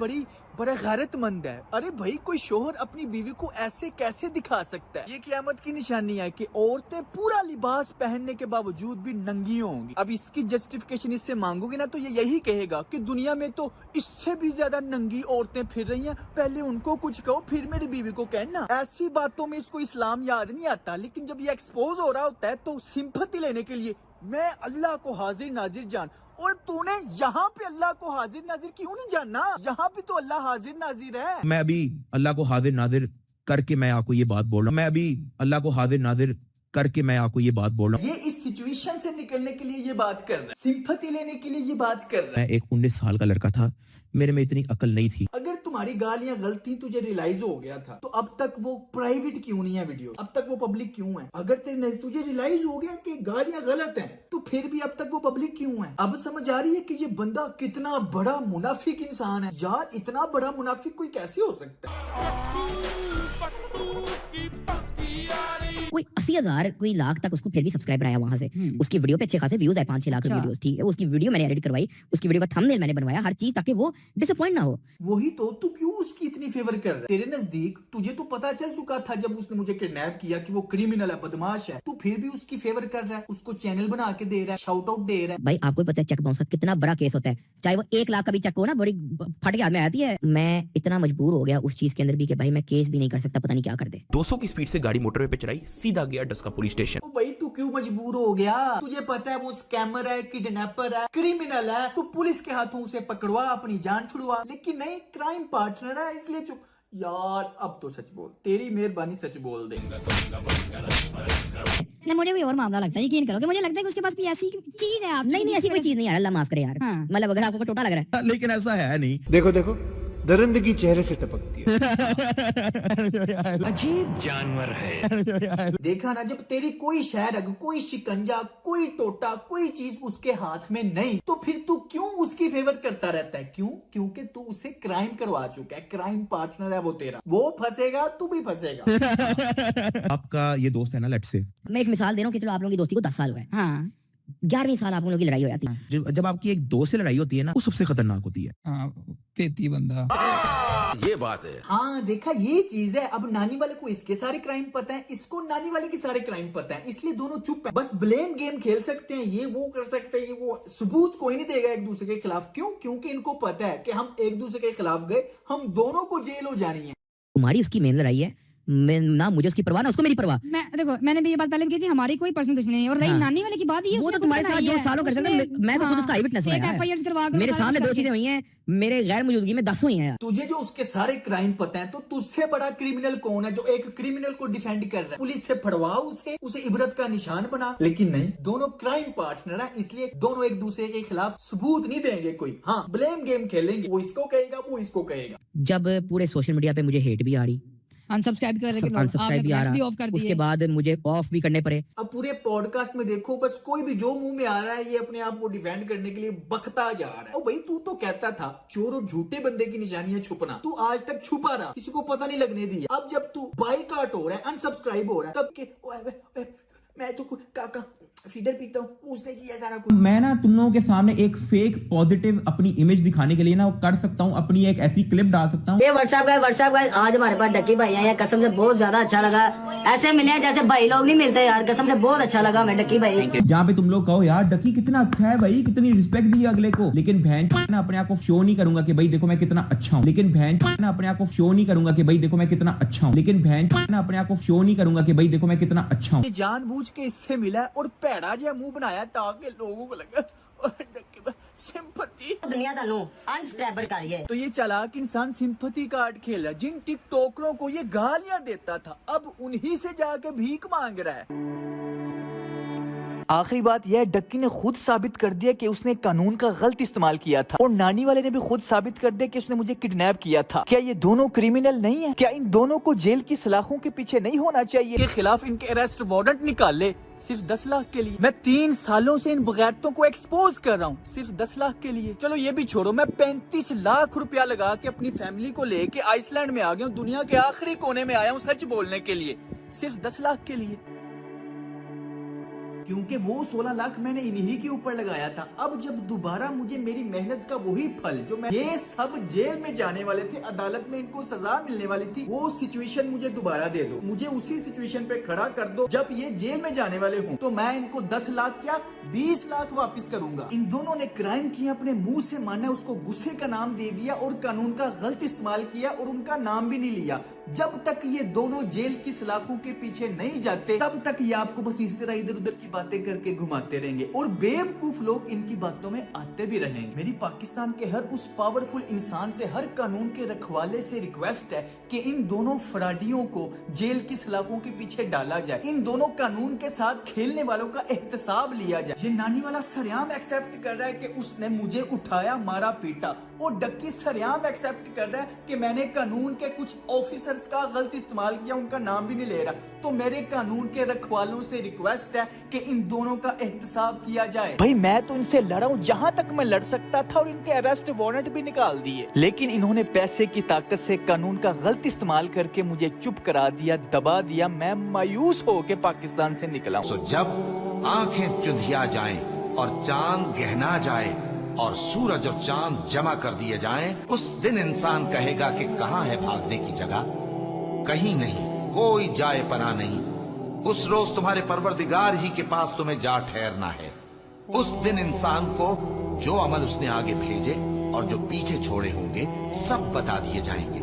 बड़ा गैरतमंद है। अरे भाई कोई शोहर अपनी बीवी को ऐसे कैसे दिखा सकता है? ये क़यामत की निशानी है कि औरतें पूरा लिबास पहनने के बावजूद भी नंगी होंगी। अब इसकी जस्टिफिकेशन इससे मांगोगे ना तो ये यही कहेगा कि दुनिया में तो इससे भी ज्यादा नंगी औरतें फिर रही हैं, पहले उनको कुछ कहो फिर मेरी बीवी को कहना। ऐसी बातों में इसको इस्लाम याद नहीं आता, लेकिन जब ये एक्सपोज हो रहा होता है तो सिंपैथी लेने के लिए मैं अल्लाह को हाजिर नाजिर जान। और तूने यहाँ पे अल्लाह को हाजिर नाजिर क्यों नहीं जानना? यहाँ पे तो अल्लाह हाजिर नाजिर है। मैं अभी अल्लाह को हाजिर नाजिर करके मैं आपको ये बात बोल रहा हूँ। मैं अभी अल्लाह को हाजिर नाजिर करके मैं आपको ये बात बोल रहा हूँ। ये इस सिचुएशन से निकलने के लिए ये बात कर रहा है, सिंपैथी लेने के लिए ये बात कर रहा है। मैं एक 19 साल का लड़का था, मेरे में इतनी अकल नहीं थी। अगर तुम्हारी गालियां गलत थी तुझे रियलाइज हो गया था, तो अब तक वो प्राइवेट क्यों नहीं है वीडियो? अब तक वो पब्लिक क्यों है? अगर तुझे रियलाइज हो गया कि गालियां गलत हैं, तो फिर भी अब तक वो पब्लिक क्यों है? अब समझ आ रही है कि ये बंदा कितना बड़ा मुनाफिक इंसान है। यार इतना बड़ा मुनाफिक कोई कैसे हो सकता है? कोई 80,000 कोई लाख तक उसको फिर भी सब्सक्राइबर आया वहां से। उसकी वीडियो पे अच्छे खासे व्यूज आए, 5-6 लाख वीडियोस, ठीक है। उसकी वीडियो मैंने एडिट करवाई, उसकी वीडियो का थंबनेल मैंने बनवाया, हर चीज, ताकि वो डिसअपॉइंट ना हो। वही तो, तू क्यों उसकी इतनी फेवर कर रहा है? तेरे नजदीक तुझे तो पता चल चुका था जब उसने मुझे किडनैप किया कि वो क्रिमिनल है, बदमाश है, तू फिर भी उसकी फेवर कर रहा है, उसको चैनल बना के दे रहा है, शाउट आउट दे रहा है। भाई आपको पता है चेक बाउंस का कितना बड़ा केस होता है, चाहे वो 1 लाख का भी चेक हो ना, बड़ी फट के हाथ में आती है। मैं इतना मजबूर हो गया उस चीज के अंदर भी कि भाई मैं केस भी नहीं कर सकता, पता नहीं क्या कर दे। 200 की स्पीड से गाड़ी मोटरवे पे चलाई, सीधा गया डस्का पुलिस स्टेशन। भाई तू क्यों मजबूर हो गया? तुझे पता है वो स्कैमर है, किडनैपर है, क्रिमिनल है, तू पुलिस के हाथों उसे पकड़वा, अपनी जान छुड़वा, लेकिन नहीं, क्राइम पार्टनर है इसलिए चुप। यार अब तो सच बोल, तेरी मेहरबानी सच बोल दे। मुझे भी और मामला लगता है, यकीन करो कि मुझे लगता है कि उसके पास भी ऐसी चीज है। आप नहीं ऐसी कोई चीज नहीं यार, अल्लाह माफ करे यार। मतलब अगर आपको टोटा लग रहा है, लेकिन ऐसा है नहीं। देखो देखो दरिंदगी चेहरे से टपकती है। अजीब जानवर है। देखा ना, जब तेरी कोई शहरग, कोई शिकंजा, कोई टोटा, कोई चीज उसके हाथ में नहीं, तो फिर तू क्यों उसकी फेवर करता रहता है? क्यों? क्योंकि तू उसे क्राइम करवा चुका है, क्राइम पार्टनर है वो तेरा, वो फंसेगा तू भी फंसेगा। आपका ये दोस्त है ना, लेट्स से मैं एक मिसाल दे रहा हूँ कि चलो आप लोगों की दोस्ती को 10 साल हुए, 11वीं साल आप लोगों की लड़ाई हो जाती है। जब आपकी एक दोस्त से लड़ाई होती है ना, वो सबसे खतरनाक होती है। पेती बंदा। ये बात है। हाँ देखा, ये चीज है। अब नानी वाले को इसके सारे क्राइम पता है, इसको नानी वाले के सारे क्राइम पता है, इसलिए दोनों चुप है। बस ब्लेम गेम खेल सकते हैं, ये वो कर सकते हैं, ये वो। सबूत कोई नहीं देगा एक दूसरे के खिलाफ। क्यों? क्योंकि इनको पता है कि हम एक दूसरे के खिलाफ गए, हम दोनों को जेल हो जानी है। तुम्हारी उसकी मेन लड़ाई है, ना मुझे उसकी परवाह ना उसको मेरी परवाह। देखो मैंने भी ये बात पहले भी की थी, हमारी कोई पर्सनल दुश्मनी नहीं। और रही नानी वाले की बात, ये वो तो तुम्हारे साथ जो सालों कर सकते हैं, मैं तो खुद उसका आई विटनेस हूं। मेरे सामने 2 चीजें हुई हैं, मेरे गैर मौजूदगी में 10 हुई हैं। तुझे जो उसके सारे क्राइम पता है, तो तुझसे बड़ा क्रिमिनल कौन है जो एक क्रिमिनल को डिफेंड कर रहा है? पुलिस से फड़वाओ उसे इबरत का निशान बना। लेकिन नहीं, दोनों क्राइम पार्टनर है, इसलिए दोनों एक दूसरे के खिलाफ सबूत नहीं देंगे कोई। हाँ, ब्लेम गेम खेलेंगे, वो इसको कहेगा, वो इसको कहेगा। जब पूरे सोशल मीडिया पे मुझे हेट भी आ रही, अनसब्सक्राइब भी आ रहा, उसके बाद मुझे ऑफ भी करने पड़े। अब पूरे पॉडकास्ट में देखो, बस कोई भी जो मुंह में आ रहा है, ये अपने आप को डिफेंड करने के लिए बकता जा रहा है। ओ भाई, तू तो कहता था चोर और झूठे बंदे की निशानी है छुपना, तू आज तक छुपा रहा, किसी को पता नहीं लगने दिया। अब जब तू बाइकआउट हो रहा है, अनसब्सक्राइब हो रहा है, तब के मैं तो काका फीडर पीता हूँ, उसने किया सारा कुछ। मैं ना तुम लोगों के सामने एक फेक पॉजिटिव अपनी इमेज दिखाने के लिए ना कर सकता हूँ, अपनी एक ऐसी क्लिप डाल सकता हूँ। ये व्हाट्सएप का आज हमारे पास डक्की भाई आए हैं, कसम से बहुत ज्यादा अच्छा लगा। ऐसे मिले हैं जैसे भाई लोग नहीं मिलते यार, कसम से बहुत अच्छा लगा हमें डक्की भाई। जहाँ पे तुम लोग कहो यार डक्की कितना अच्छा है भाई, कितनी रिस्पेक्ट दी अगले को, लेकिन बहन ना अपने आप को शो नहीं करूंगा कि भाई देखो मैं कितना अच्छा हूँ, लेकिन बहन ना अपने आप को शो नहीं करूंगा कि भाई देखो मैं कितना अच्छा हूँ, लेकिन बहन ना अपने आप को शो नहीं करूंगा कि भाई देखो मैं कितना अच्छा हूँ। जानबूझ के इससे मिला और पैड़ा जो मुंह बनाया ताकि लोगों को लगा सिंपैथी दुनिया का नो अनस्टेबल करिए। तो ये चालाक इंसान सिंपैथी कार्ड खेल रहा है। जिन टिकटॉकरों को ये गालियां देता था, अब उन्हीं से जाके भीख मांग रहा है। आखिरी बात यह, डक्की ने खुद साबित कर दिया कि उसने कानून का गलत इस्तेमाल किया था, और नानी वाले ने भी खुद साबित कर दिया कि उसने मुझे किडनैप किया था। क्या ये दोनों क्रिमिनल नहीं है? क्या इन दोनों को जेल की सलाखों के पीछे नहीं होना चाहिए? के खिलाफ इनके अरेस्ट वारंट निकाले सिर्फ 10 लाख के लिए। मैं 3 सालों से इन बगैरतों को एक्सपोज कर रहा हूँ सिर्फ 10 लाख के लिए। चलो ये भी छोड़ो, मैं 35 लाख रुपया लगा के अपनी फैमिली को लेके आइसलैंड में आ गया हूँ, दुनिया के आखिरी कोने में आया हूँ सच बोलने के लिए, सिर्फ 10 लाख के लिए। क्योंकि वो 16 लाख मैंने इन्हीं के ऊपर लगाया था। अब जब दोबारा मुझे मेरी मेहनत का वही फल, जो मैं ये सब जेल में जाने वाले थे, अदालत में इनको सजा मिलने वाली थी, वो सिचुएशन मुझे दोबारा दे दो, मुझे उसी सिचुएशन पे खड़ा कर दो जब ये जेल में जाने वाले हों, तो मैं इनको 10 लाख क्या 20 लाख वापिस करूंगा। इन दोनों ने क्राइम किया, अपने मुंह से माना, उसको गुस्से का नाम दे दिया और कानून का गलत इस्तेमाल किया और उनका नाम भी नहीं लिया। जब तक ये दोनों जेल की सलाखों के पीछे नहीं जाते, तब तक ये आपको बस इस तरह इधर उधर की बातें करके घुमाते रहेंगे और बेवकूफ लोग इनकी बातों में आते भी रहेंगे। मेरी पाकिस्तान के हर उस पावरफुल इंसान से, हर कानून के रखवाले से रिक्वेस्ट है कि इन दोनों फराडियों को जेल की सलाखों के पीछे डाला जाए, इन दोनों कानून के साथ खेलने वालों का एहतसाब लिया जाए। ये नानी वाला सरेआम एक्सेप्ट कर रहा है कि उसने मुझे उठाया, मारा, पीटा, और डक्की सरेआम एक्सेप्ट कर रहा है कि मैंने कानून के कुछ ऑफिसर्स का गलत इस्तेमाल किया, उनका नाम भी नहीं ले रहा। तो मेरे कानून के रखवालों से रिक्वेस्ट है कि इन दोनों का एहतसाब किया जाए। भाई मैं तो इनसे लड़ा हूँ जहाँ तक मैं लड़ सकता था, और इनके अरेस्ट वारंट भी निकाल दिए, लेकिन इन्होंने पैसे की ताकत से कानून का गलत इस्तेमाल करके मुझे चुप करा दिया, दबा दिया। मैं मायूस होकर पाकिस्तान से निकला हूँ। जब आंखें चुंधिया जाएं और चांद गहना जाए और सूरज और चांद जमा कर दिए जाएं, उस दिन इंसान कहेगा कि कहाँ है भागने की जगह? कहीं नहीं, कोई जाए पना नहीं। उस रोज तुम्हारे परवरदिगार ही के पास तुम्हें जा ठहरना है। उस दिन इंसान को जो अमल उसने आगे भेजे और जो पीछे छोड़े होंगे सब बता दिए जाएंगे।